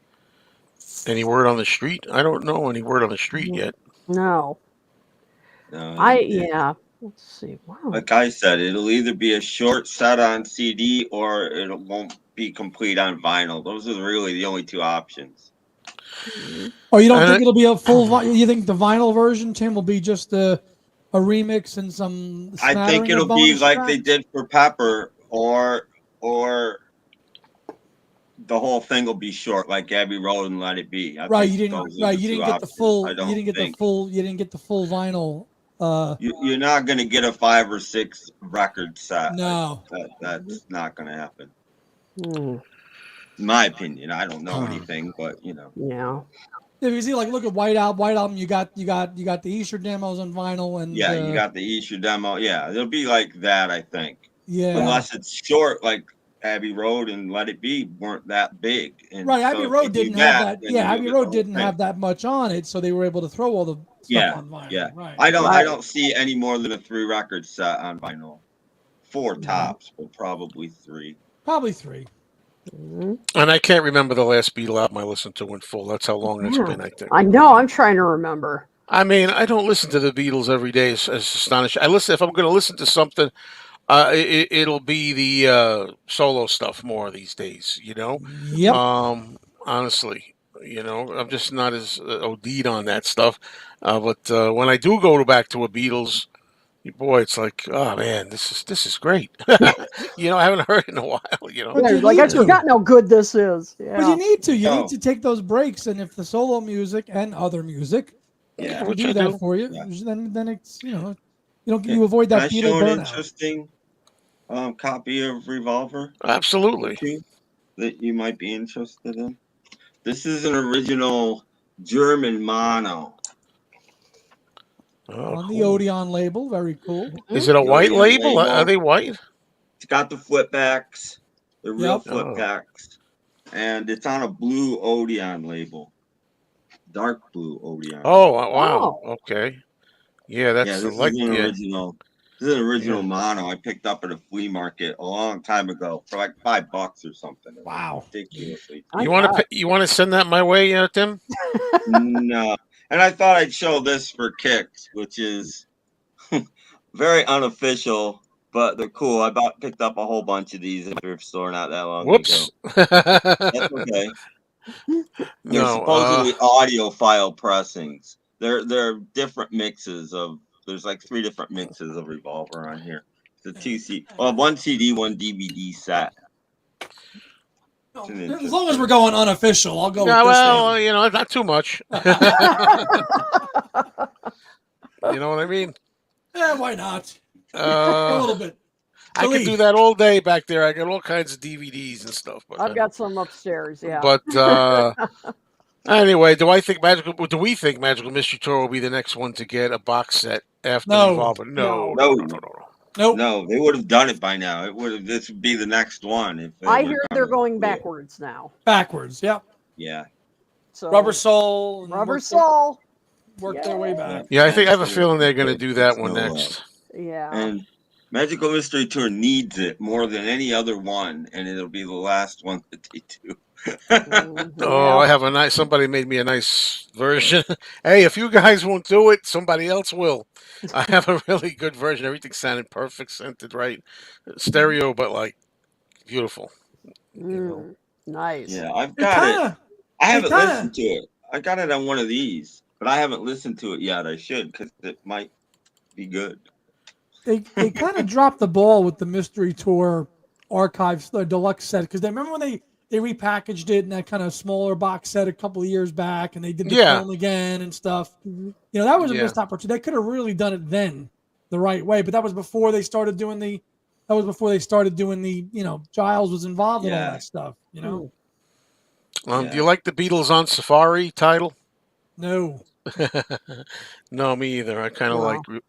Speaker 1: Any word on the street? I don't know any word on the street yet.
Speaker 4: No.
Speaker 3: No,
Speaker 4: Yeah. Let's see. Wow.
Speaker 3: Like I said, it'll either be a short set on CD or it won't be complete on vinyl. Those are really the only two options.
Speaker 5: Oh, you don't think it'll be a full? You think the vinyl version, Tim, will be just a remix and some?
Speaker 3: I think it'll be like they did for Pepper, or the whole thing will be short, like Abbey Road and Let It Be.
Speaker 5: Right, you didn't get the full. You didn't get the full vinyl.
Speaker 3: You're not going to get a 5 or 6 record set.
Speaker 5: No,
Speaker 3: that's not going to happen. In my opinion, I don't know anything, but
Speaker 4: Yeah.
Speaker 5: If you see, like, look at White Album, you got the Easter demos on vinyl, and
Speaker 3: you got the Easter demo. Yeah, it'll be like that, I think.
Speaker 5: Yeah.
Speaker 3: Unless it's short, like Abbey Road and Let It Be weren't that big. And
Speaker 5: right,
Speaker 3: so
Speaker 5: Abbey Road didn't have that. Yeah, Abbey Road didn't
Speaker 3: thing.
Speaker 5: have that much on it, so they were able to throw all the stuff on vinyl.
Speaker 3: Yeah,
Speaker 5: right.
Speaker 3: I don't see any more than a 3 record set on vinyl. 4 tops, but probably 3.
Speaker 5: Probably 3.
Speaker 1: And I can't remember the last Beatle album I listened to in full. That's how long it's been, I think.
Speaker 4: I know. I'm trying to remember.
Speaker 1: I mean, I don't listen to the Beatles every day. It's astonishing. If I'm going to listen to something, it'll be the solo stuff more these days.
Speaker 5: Yep.
Speaker 1: Honestly, I'm just not as OD'd on that stuff. But when I do go back to a Beatles, boy, it's like, oh man, this is great. I haven't heard it in a while.
Speaker 4: Like I forgotten how good this is. Yeah.
Speaker 5: But you need to. You need to take those breaks, and if the solo music and other music, do that for you, then it's you avoid that Beatle burnout.
Speaker 3: An interesting copy of Revolver.
Speaker 1: Absolutely.
Speaker 3: That you might be interested in. This is an original German mono.
Speaker 5: On the Odeon label, very cool.
Speaker 1: Is it a white label? Are they white?
Speaker 3: It's got the flip backs, the real flip backs, and it's on a blue Odeon label, dark blue Odeon.
Speaker 1: Oh wow! Okay, this
Speaker 3: is an original. This is an original mono I picked up at a flea market a long time ago for like $5 or something.
Speaker 5: Wow,
Speaker 3: ridiculously.
Speaker 1: You want to send that my way, Tim?
Speaker 3: No. And I thought I'd show this for kicks, which is very unofficial, but they're cool. I picked up a whole bunch of these at the thrift store not that long
Speaker 1: Whoops.
Speaker 3: ago. That's okay. They're supposedly audiophile pressings. They're different mixes of. There's like 3 different mixes of Revolver on here. It's a 2 CD, 1 CD, 1 DVD set.
Speaker 5: As long as we're going unofficial, I'll go with this.
Speaker 1: Well, not too much. You know what I mean?
Speaker 5: Yeah, why not? A little bit.
Speaker 1: I could do that all day back there. I got all kinds of DVDs and stuff. But,
Speaker 4: I've got some upstairs, yeah.
Speaker 1: But anyway, do we think Magical Mystery Tour will be the next one to get a box set after Revolver? No.
Speaker 3: No, they would have done it by now. This would be the next one.
Speaker 4: I hear they're going backwards now.
Speaker 5: Backwards, yep.
Speaker 3: Yeah.
Speaker 4: So
Speaker 5: Rubber Soul. And
Speaker 4: Rubber Soul.
Speaker 5: Work their way back.
Speaker 1: Yeah, I have a feeling they're going to do that one
Speaker 3: So,
Speaker 1: next.
Speaker 4: Yeah.
Speaker 3: And Magical Mystery Tour needs it more than any other one, and it'll be the last one that they do.
Speaker 1: Oh, I have a nice. Somebody made me a nice version. Hey, if you guys won't do it, somebody else will. I have a really good version. Everything sounded perfect, scented right, stereo, but like beautiful.
Speaker 4: Nice.
Speaker 3: Yeah, I've
Speaker 5: It
Speaker 3: got it.
Speaker 5: kinda,
Speaker 3: I haven't
Speaker 5: kinda-
Speaker 3: listened to it. I got it on one of these, but I haven't listened to it yet. I should, because it might be good.
Speaker 5: They kind of dropped the ball with the Mystery Tour archives, the deluxe set, because they remember when they repackaged it in that kind of smaller box set a couple of years back, and they did the
Speaker 1: Yeah.
Speaker 5: film again and stuff. You know, that was a
Speaker 1: Yeah.
Speaker 5: missed opportunity. They could have really done it then the right way, but that was before they started doing the. That was before they started doing the. You know, Giles was involved in all
Speaker 3: Yeah.
Speaker 5: that stuff. You know,
Speaker 1: Do you like the Beatles on Safari title?
Speaker 5: no.
Speaker 1: No, me either. I kind of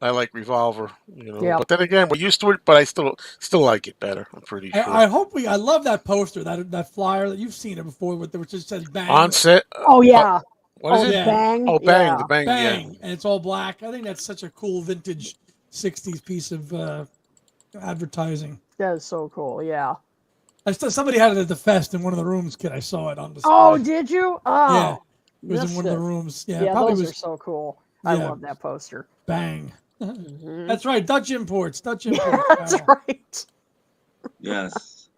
Speaker 4: No.
Speaker 1: like Revolver, you know.
Speaker 4: Yep.
Speaker 1: But then again, we're used to it. But I still like it better. I'm pretty sure.
Speaker 5: I hope we. I love that poster, that flyer that you've seen it before, which just says "Bang."
Speaker 1: On set.
Speaker 4: Oh yeah.
Speaker 1: What is
Speaker 4: Oh,
Speaker 1: it?
Speaker 5: Yeah.
Speaker 4: Bang.
Speaker 1: Oh, Bang!
Speaker 4: Yeah.
Speaker 1: The Bang!
Speaker 5: Bang,
Speaker 1: Yeah.
Speaker 5: and it's all black. I think that's such a cool vintage '60s piece of advertising.
Speaker 4: That is so cool. Yeah.
Speaker 5: Somebody had it at the fest in one of the rooms. Kid, I saw it on display.
Speaker 4: Oh, did you? Oh,
Speaker 5: yeah, it was in
Speaker 4: missed
Speaker 5: one of the
Speaker 4: it.
Speaker 5: rooms. Yeah,
Speaker 4: Yeah,
Speaker 5: probably
Speaker 4: those
Speaker 5: was
Speaker 4: are so cool. I
Speaker 5: yeah.
Speaker 4: love that poster.
Speaker 5: Bang.
Speaker 4: Mhm.
Speaker 5: That's right, Dutch imports. Dutch
Speaker 4: Yeah,
Speaker 5: imports.
Speaker 4: that's
Speaker 5: Wow.
Speaker 4: right.
Speaker 3: Yes.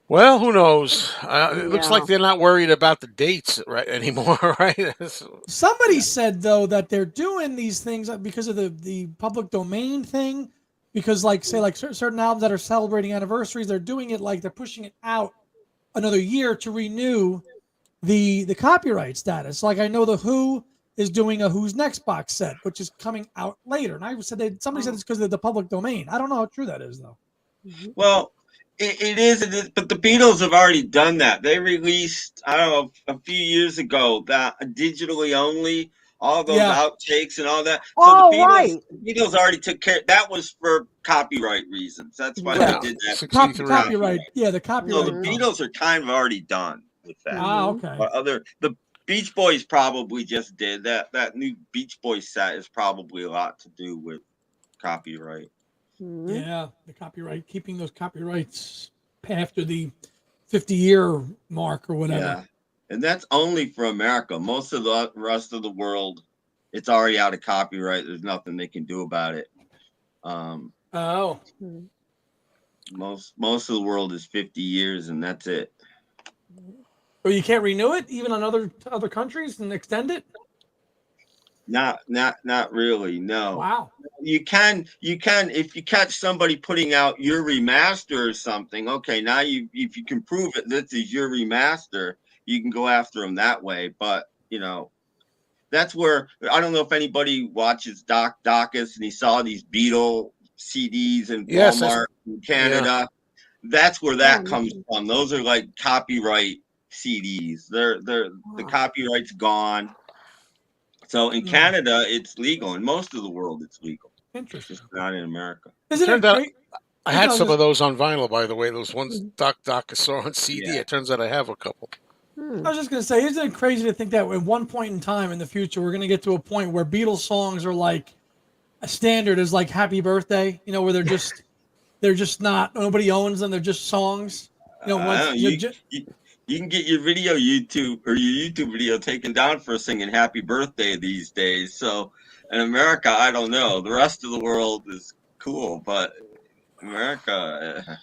Speaker 1: Well, who knows? It looks
Speaker 4: Yeah.
Speaker 1: like they're not worried about the dates right anymore, right?
Speaker 5: Somebody said though that they're doing these things because of the public domain thing. Because like say like certain albums that are celebrating anniversaries, they're doing it like they're pushing it out another year to renew the copyright status. Like I know the Who is doing a Who's Next box set, which is coming out later. And I said somebody said it's because of the public domain. I don't know how true that is though.
Speaker 3: Well, it is, but the Beatles have already done that. They released, I don't know, a few years ago that digitally only, all those
Speaker 5: Yeah.
Speaker 3: outtakes and all that. So
Speaker 4: Oh,
Speaker 3: the Beatles,
Speaker 4: right.
Speaker 3: the Beatles already took care. That was for copyright reasons. That's why
Speaker 1: Yeah.
Speaker 3: they did that.
Speaker 1: 63.
Speaker 5: Copyright. Yeah, the
Speaker 3: So
Speaker 5: copyright.
Speaker 3: the Beatles are kind of already done with that.
Speaker 5: Ah, okay.
Speaker 3: But the Beach Boys probably just did that. That new Beach Boys set is probably a lot to do with copyright.
Speaker 4: Mhm.
Speaker 5: Yeah, the copyright, keeping those copyrights after the 50-year mark or whatever.
Speaker 3: Yeah, and that's only for America. Most of the rest of the world, it's already out of copyright. There's nothing they can do about it.
Speaker 5: Oh,
Speaker 3: Most of the world is 50 years, and that's it.
Speaker 5: well, you can't renew it even on other countries and extend it.
Speaker 3: Not really. No.
Speaker 5: Wow.
Speaker 3: You can if you catch somebody putting out your remaster or something. Okay, now if you can prove it, this is your remaster, you can go after them that way. But that's where I don't know if anybody watches Doc Dacus and he saw these Beatle CDs in
Speaker 1: Yes,
Speaker 3: Walmart in Canada. That's where that comes from. Those are like copyright CDs. The copyright's gone. So in Canada, it's legal. In most of the world, it's legal.
Speaker 5: Interesting.
Speaker 3: Just not in America.
Speaker 5: Isn't it
Speaker 1: Turned out-
Speaker 5: great?
Speaker 1: I had
Speaker 5: No,
Speaker 1: some
Speaker 5: just-
Speaker 1: of those on vinyl, by the way. Those ones Doc saw on CD.
Speaker 3: Yeah.
Speaker 1: It turns out I have a couple.
Speaker 5: I was just going to say, isn't it crazy to think that at one point in time in the future, we're going to get to a point where Beatles songs are like a standard as like Happy Birthday, where they're just not, nobody owns them. They're just songs.
Speaker 3: You can get your YouTube video taken down for singing Happy Birthday these days. So in America, I don't know. The rest of the world is cool, but America.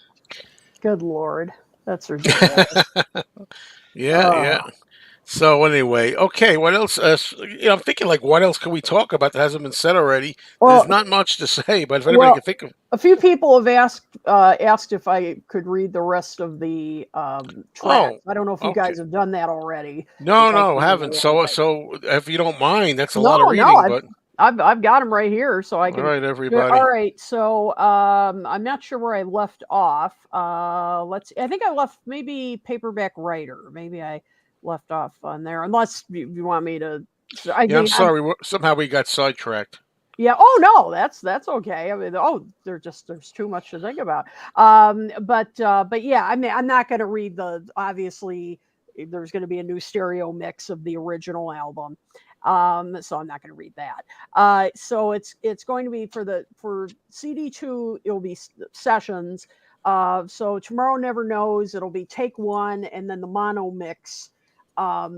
Speaker 4: Good Lord. That's ridiculous.
Speaker 1: Yeah. So anyway, okay. What else? I'm thinking like, what else can we talk about that hasn't been said already?
Speaker 4: Well,
Speaker 1: There's not much to say, but if anybody can think of,
Speaker 4: a few people have asked if I could read the rest of the tracks. I don't know if you guys have done that already.
Speaker 1: No, haven't. So if you don't mind, that's a lot of reading. But
Speaker 4: I've got them right here, so I can.
Speaker 1: All right, everybody.
Speaker 4: All right, so I'm not sure where I left off. Let's. I think I left maybe Paperback Writer. Maybe I left off on there, unless you want me to.
Speaker 1: I'm sorry. Somehow we got sidetracked.
Speaker 4: Yeah. Oh no, that's okay. I mean, there's too much to think about. But yeah, I mean, I'm not going to read the obviously. there's going to be a new stereo mix of the original album. So I'm not going to read that. So it's going to be for CD2. It'll be sessions. So Tomorrow Never Knows. It'll be take one, and then the mono mix. What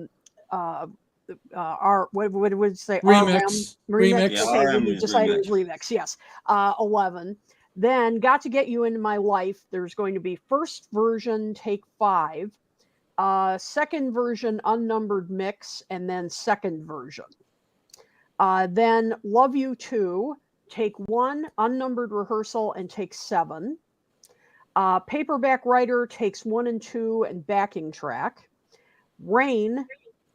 Speaker 4: would it say?
Speaker 5: Remix.
Speaker 4: Remix.
Speaker 3: Yeah,
Speaker 4: Okay,
Speaker 3: RM
Speaker 4: we
Speaker 3: is
Speaker 4: decided it was
Speaker 3: remix.
Speaker 4: remix. Yes. 11. Then Got to Get You Into My Life. There's going to be first version take 5, second version unnumbered mix, and then second version. Then Love You Too, take 1, unnumbered rehearsal, and take 7. Paperback Writer takes 1 and 2 and backing track. Rain,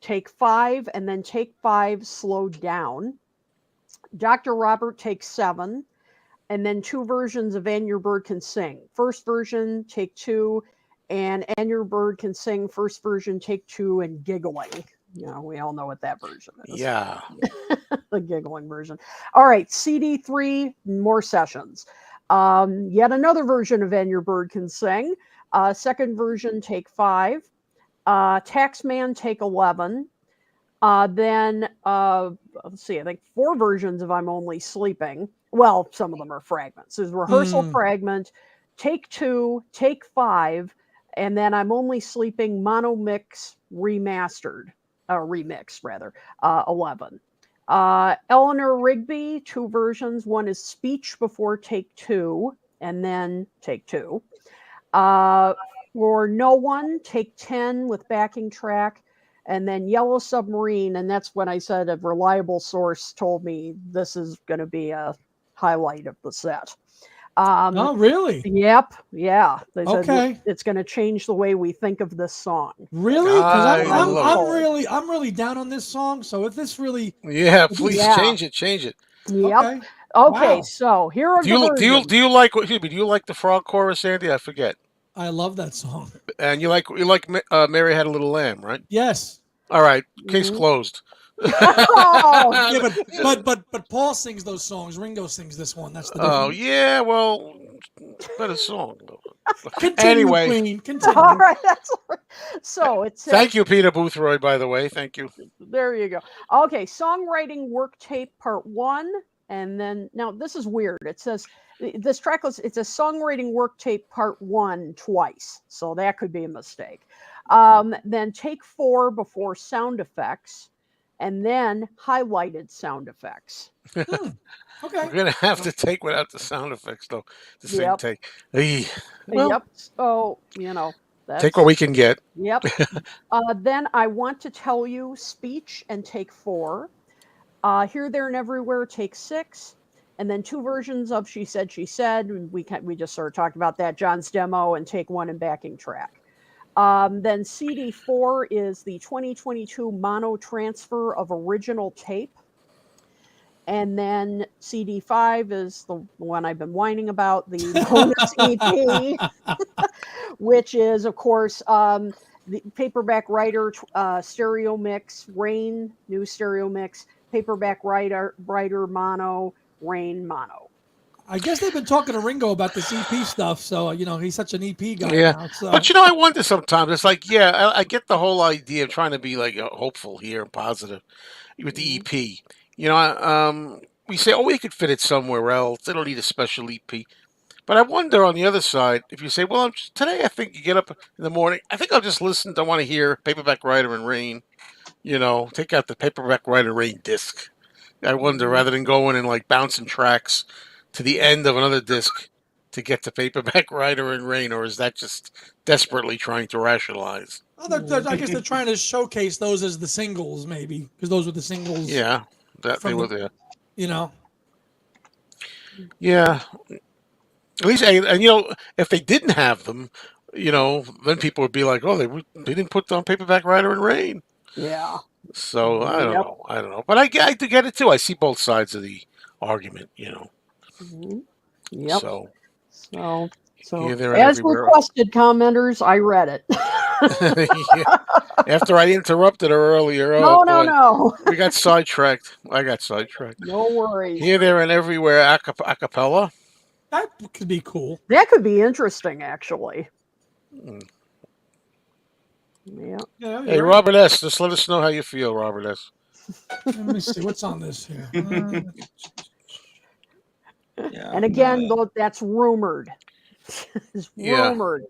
Speaker 4: take 5, and then take 5 slowed down. Dr. Robert takes 7, and then 2 versions of And Your Bird Can Sing. First version, take 2, and Your Bird Can Sing, first version, take 2, and Giggling. We all know what that version is.
Speaker 1: Yeah.
Speaker 4: The giggling version. All right, CD3, more sessions. Yet another version of And Your Bird Can Sing. Second version, take 5. Taxman, take 11. Then, let's see, I think 4 versions of I'm Only Sleeping. Well, some of them are fragments. There's rehearsal fragment, take 2, take 5, and then I'm Only Sleeping mono mix remixed, 11. Eleanor Rigby, 2 versions. One is speech before take 2, and then take 2. For No One, take 10 with backing track. And then Yellow Submarine, and that's when I said a reliable source told me this is going to be a highlight of the set.
Speaker 5: Oh, really?
Speaker 4: Yep. Yeah. They said
Speaker 5: Okay.
Speaker 4: it's going to change the way we think of this song.
Speaker 5: Really? Because
Speaker 1: I
Speaker 5: I'm really down on this song. So if this really,
Speaker 1: Yeah, please
Speaker 4: Yeah.
Speaker 1: change it.
Speaker 4: Yep.
Speaker 5: okay.
Speaker 4: Okay.
Speaker 5: Wow.
Speaker 4: So here are
Speaker 1: Do
Speaker 4: the
Speaker 1: you
Speaker 4: versions.
Speaker 1: do you like what? Do you like the frog chorus, Andy? I forget.
Speaker 5: I love that song.
Speaker 1: And you like Mary Had a Little Lamb, right?
Speaker 5: Yes.
Speaker 1: All right, case
Speaker 4: Mhm.
Speaker 1: closed.
Speaker 4: Oh,
Speaker 5: Yeah, but Paul sings those songs. Ringo sings this one. That's the
Speaker 1: Oh
Speaker 5: difference.
Speaker 1: yeah, well, better song.
Speaker 5: Continue,
Speaker 1: Anyway,
Speaker 5: Queen. Continue.
Speaker 4: all right. That's so it says.
Speaker 1: thank you, Peter Boothroyd. By the way, thank you.
Speaker 4: There you go. Okay, songwriting work tape part 1, and then now this is weird. It says this track list. It's a songwriting work tape part 1 twice, so that could be a mistake. Then take 4 before sound effects, and then highlighted sound effects.
Speaker 5: Okay.
Speaker 1: We're gonna have to take without the sound effects, though. The same
Speaker 4: Yep.
Speaker 1: take. Eey. Well,
Speaker 4: Yep. So that's
Speaker 1: take what we can get.
Speaker 4: Yep. Then I Want to Tell You, speech, and take 4. Here, There, and Everywhere, take 6. And then 2 versions of She Said, She Said. We just sort of talked about that. John's demo and take 1 and backing track. Then CD4 is the 2022 mono transfer of original tape. And then CD5 is the one I've been whining about, the bonus EP, which is, of course, the Paperback Writer stereo mix, Rain, new stereo mix, Paperback Writer mono, Rain mono.
Speaker 5: I guess they've been talking to Ringo about this EP stuff, so he's such an EP guy
Speaker 1: Yeah,
Speaker 5: now. So.
Speaker 1: but I wonder sometimes. It's like, yeah, I get the whole idea of trying to be like hopeful here and positive with the EP. We say, oh, we could fit it somewhere else. They don't need a special EP. But I wonder on the other side, if you say, well, today I think you get up in the morning, I think I'll just listen. I want to hear Paperback Writer and Rain. Take out the Paperback Writer Rain disc. I wonder, rather than going and like bouncing tracks to the end of another disc to get to Paperback Writer and Rain, or is that just desperately trying to rationalize?
Speaker 5: Well, I guess they're trying to showcase those as the singles, maybe, because those were the singles.
Speaker 1: Yeah, that they were there. Yeah. At least, and if they didn't have them, then people would be like, oh, they didn't put on Paperback Writer and Rain.
Speaker 4: Yeah.
Speaker 1: So I don't know. But I do get it too. I see both sides of the argument,
Speaker 4: Mm-hmm. Yep.
Speaker 1: So
Speaker 4: here,
Speaker 1: there, and
Speaker 4: as
Speaker 1: everywhere.
Speaker 4: requested, commenters, I read it.
Speaker 1: Yeah. After I interrupted her earlier.
Speaker 4: No.
Speaker 1: We got sidetracked. I got sidetracked.
Speaker 4: No worries.
Speaker 1: Here, there, and everywhere. A cappella.
Speaker 5: That could be cool.
Speaker 4: That could be interesting, actually. Yeah.
Speaker 5: Yeah,
Speaker 1: Hey,
Speaker 5: you're right.
Speaker 1: Robert S., just let us know how you feel, Robert S.
Speaker 5: Let me see what's on this here.
Speaker 3: Yeah.
Speaker 4: And again, though, that's rumored. It's
Speaker 1: Yeah.
Speaker 4: rumored.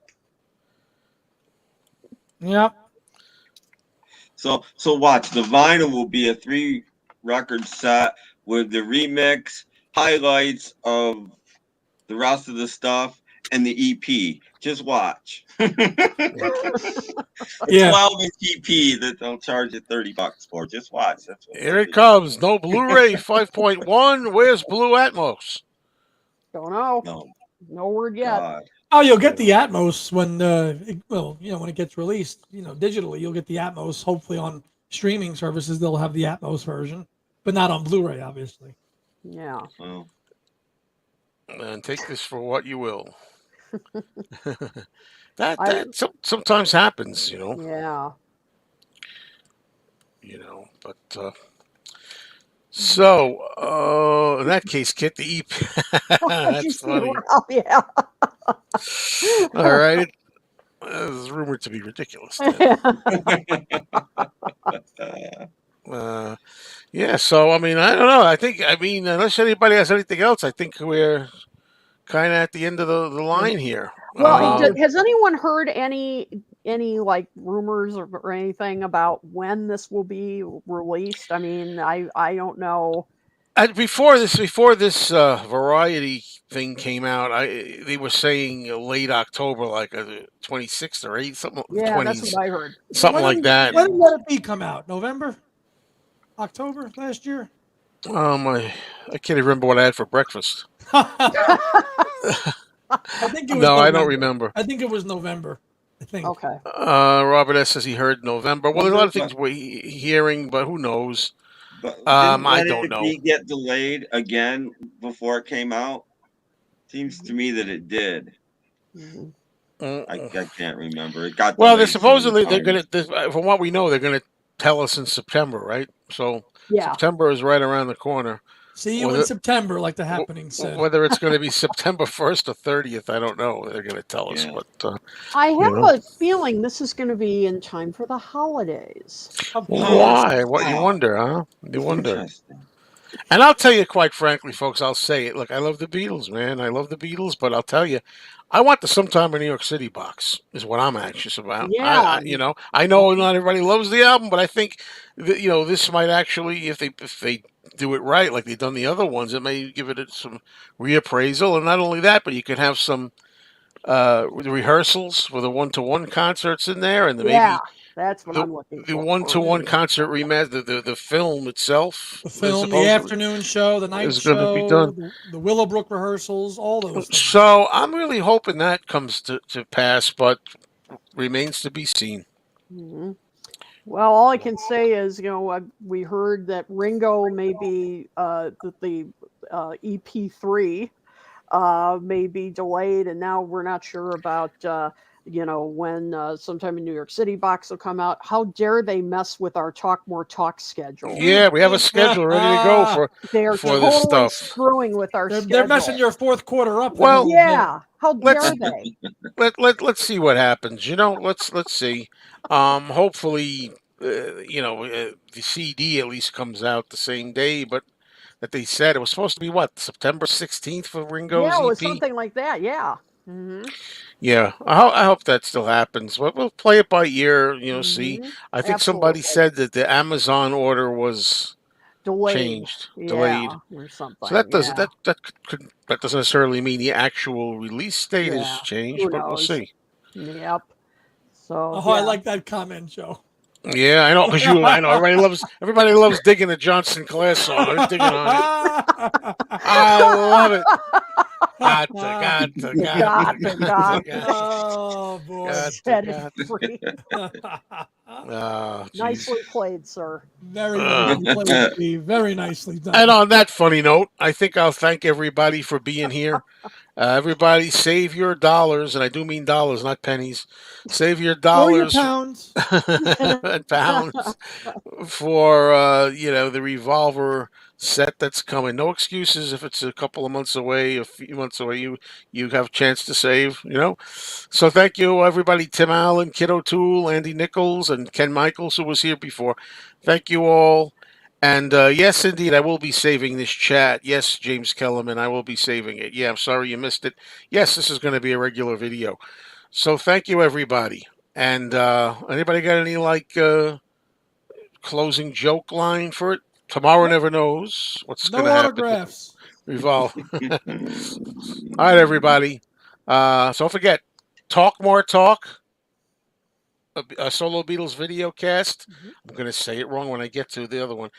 Speaker 5: Yep.
Speaker 3: So watch, the vinyl will be a 3-record set with the remix, highlights of the rest of the stuff, and the EP. Just watch. A
Speaker 5: Yeah.
Speaker 3: 12-inch EP that they'll charge you $30 for. Just watch. That's what
Speaker 1: Here
Speaker 3: they'll
Speaker 1: it
Speaker 3: do.
Speaker 1: comes. No Blu-ray 5.1. Where's Blue Atmos?
Speaker 4: Don't know.
Speaker 3: No,
Speaker 4: No word yet.
Speaker 3: God.
Speaker 5: Oh, you'll get the Atmos when when it gets released, digitally. You'll get the Atmos. Hopefully on streaming services they'll have the Atmos version, but not on Blu-ray, obviously.
Speaker 4: Yeah.
Speaker 3: Well,
Speaker 1: And take this for what you will. that sometimes happens,
Speaker 4: Yeah.
Speaker 1: But so in that case, Kit, the EP. That's funny.
Speaker 4: Well, yeah.
Speaker 1: All right, it is rumored to be ridiculous. Yeah. So I mean, I don't know. I mean, unless anybody has anything else, I think we're kind of at the end of the line here.
Speaker 4: Well, has anyone heard any like rumors or anything about when this will be released? I mean, I don't know.
Speaker 1: Before this Variety thing came out, they were saying late October, like 26th or 8th, something.
Speaker 4: Yeah,
Speaker 1: 20s,
Speaker 4: that's what I heard.
Speaker 1: something like that.
Speaker 5: When did Let It Be come out? November, October last year.
Speaker 1: I can't even remember what I had for breakfast.
Speaker 5: I think it was
Speaker 1: No,
Speaker 5: November.
Speaker 1: I don't remember.
Speaker 5: I think it was November. I think.
Speaker 4: Okay.
Speaker 1: Robert S. says he heard November. Well, there's a lot of things we're hearing, but who knows?
Speaker 3: but didn't
Speaker 1: I
Speaker 3: Let
Speaker 1: don't
Speaker 3: It
Speaker 1: know.
Speaker 3: Be get delayed again before it came out? Seems to me that it did. I can't remember. It got
Speaker 1: well. They're
Speaker 3: delayed so
Speaker 1: supposedly
Speaker 3: many
Speaker 1: they're
Speaker 3: times.
Speaker 1: gonna. From what we know, they're gonna tell us in September, right? So
Speaker 4: Yeah.
Speaker 1: September is right around the corner.
Speaker 5: See you in September, like the happening said.
Speaker 1: Whether it's going to be September 1st or 30th, I don't know. They're going to tell us, but
Speaker 4: I have a feeling this is going to be in time for the holidays.
Speaker 1: Why? What you wonder, huh? You wonder. And I'll tell you, quite frankly, folks, I'll say it. Look, I love the Beatles, man. I love the Beatles, but I'll tell you, I want the Sometime in New York City box. Is what I'm anxious about.
Speaker 4: Yeah.
Speaker 1: I know not everybody loves the album, but I think that, this might actually, if they do it right, like they've done the other ones, it may give it some reappraisal. And not only that, but you could have some rehearsals with the 1-to-1 concerts in there, and maybe
Speaker 4: that's what I'm looking for.
Speaker 1: The 1-to-1 concert remaster, the film itself,
Speaker 5: the film, the afternoon show, the night show,
Speaker 1: going to be done.
Speaker 5: The Willowbrook rehearsals, all those things.
Speaker 1: So I'm really hoping that comes to pass, but remains to be seen.
Speaker 4: Mm-hmm. Well, all I can say is, we heard that Ringo may be the EP3 may be delayed, and now we're not sure about when Sometime in New York City box will come out. How dare they mess with our Talk More Talk schedule?
Speaker 1: Yeah, we have a schedule ready to go for
Speaker 4: totally
Speaker 1: this stuff.
Speaker 4: Screwing with our schedule.
Speaker 5: They're messing your fourth quarter up.
Speaker 1: Well,
Speaker 4: yeah. How dare they?
Speaker 1: Let's see what happens. Let's see. Hopefully, the CD at least comes out the same day, but that they said it was supposed to be September 16th for Ringo's
Speaker 4: Yeah, it was
Speaker 1: EP?
Speaker 4: something like that. Yeah. Mm-hmm.
Speaker 1: Yeah, I hope that still happens. We'll play it by ear. See. I think somebody said that the Amazon order was delayed
Speaker 4: or something.
Speaker 1: So that doesn't that doesn't necessarily mean the actual release date is changed, but we'll see.
Speaker 4: Yep. So
Speaker 5: I like that comment, Joe.
Speaker 1: Yeah, I know, because I know everybody loves digging the John Sinclair song. I'm digging on it. I love it. God.
Speaker 5: Oh boy.
Speaker 4: Set it free. Nicely played, sir.
Speaker 5: Very nicely played, Steve. Very nicely done.
Speaker 1: And on that funny note, I think I'll thank everybody for being here. Everybody, save your dollars, and I do mean dollars, not pennies. Save your dollars
Speaker 5: or your pounds
Speaker 1: and pounds for the Revolver set that's coming. No excuses if it's a couple of months away, a few months away. You have a chance to save. So thank you, everybody. Tim Allen, Kid O'Toole, Andy Nichols, and Ken Michaels, who was here before. Thank you all. And yes, indeed, I will be saving this chat. Yes, James Kellerman, I will be saving it. Yeah, I'm sorry you missed it. Yes, this is going to be a regular video. So thank you, everybody. And anybody got any closing joke line for it? Tomorrow never knows what's
Speaker 5: No
Speaker 1: going to happen.
Speaker 5: autographs.
Speaker 1: Revolve. All right, everybody. So don't forget, Talk More Talk, a Solo Beatles video cast. I'm going to say it wrong when I get to the other one.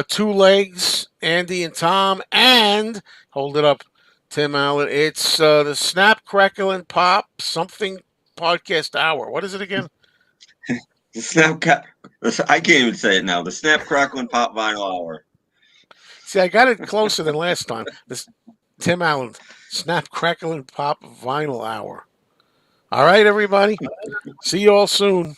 Speaker 1: Two Legs, Andy and Tom, and hold it up, Tim Allen. It's the Snap, Crackle, and Pop something podcast hour. What is it again?
Speaker 3: The I can't even say it now. The Snap, Crackle, and Pop Vinyl Hour.
Speaker 1: See, I got it closer than last time. This Tim Allen, Snap, Crackle, and Pop Vinyl Hour. All right, everybody. See you all soon.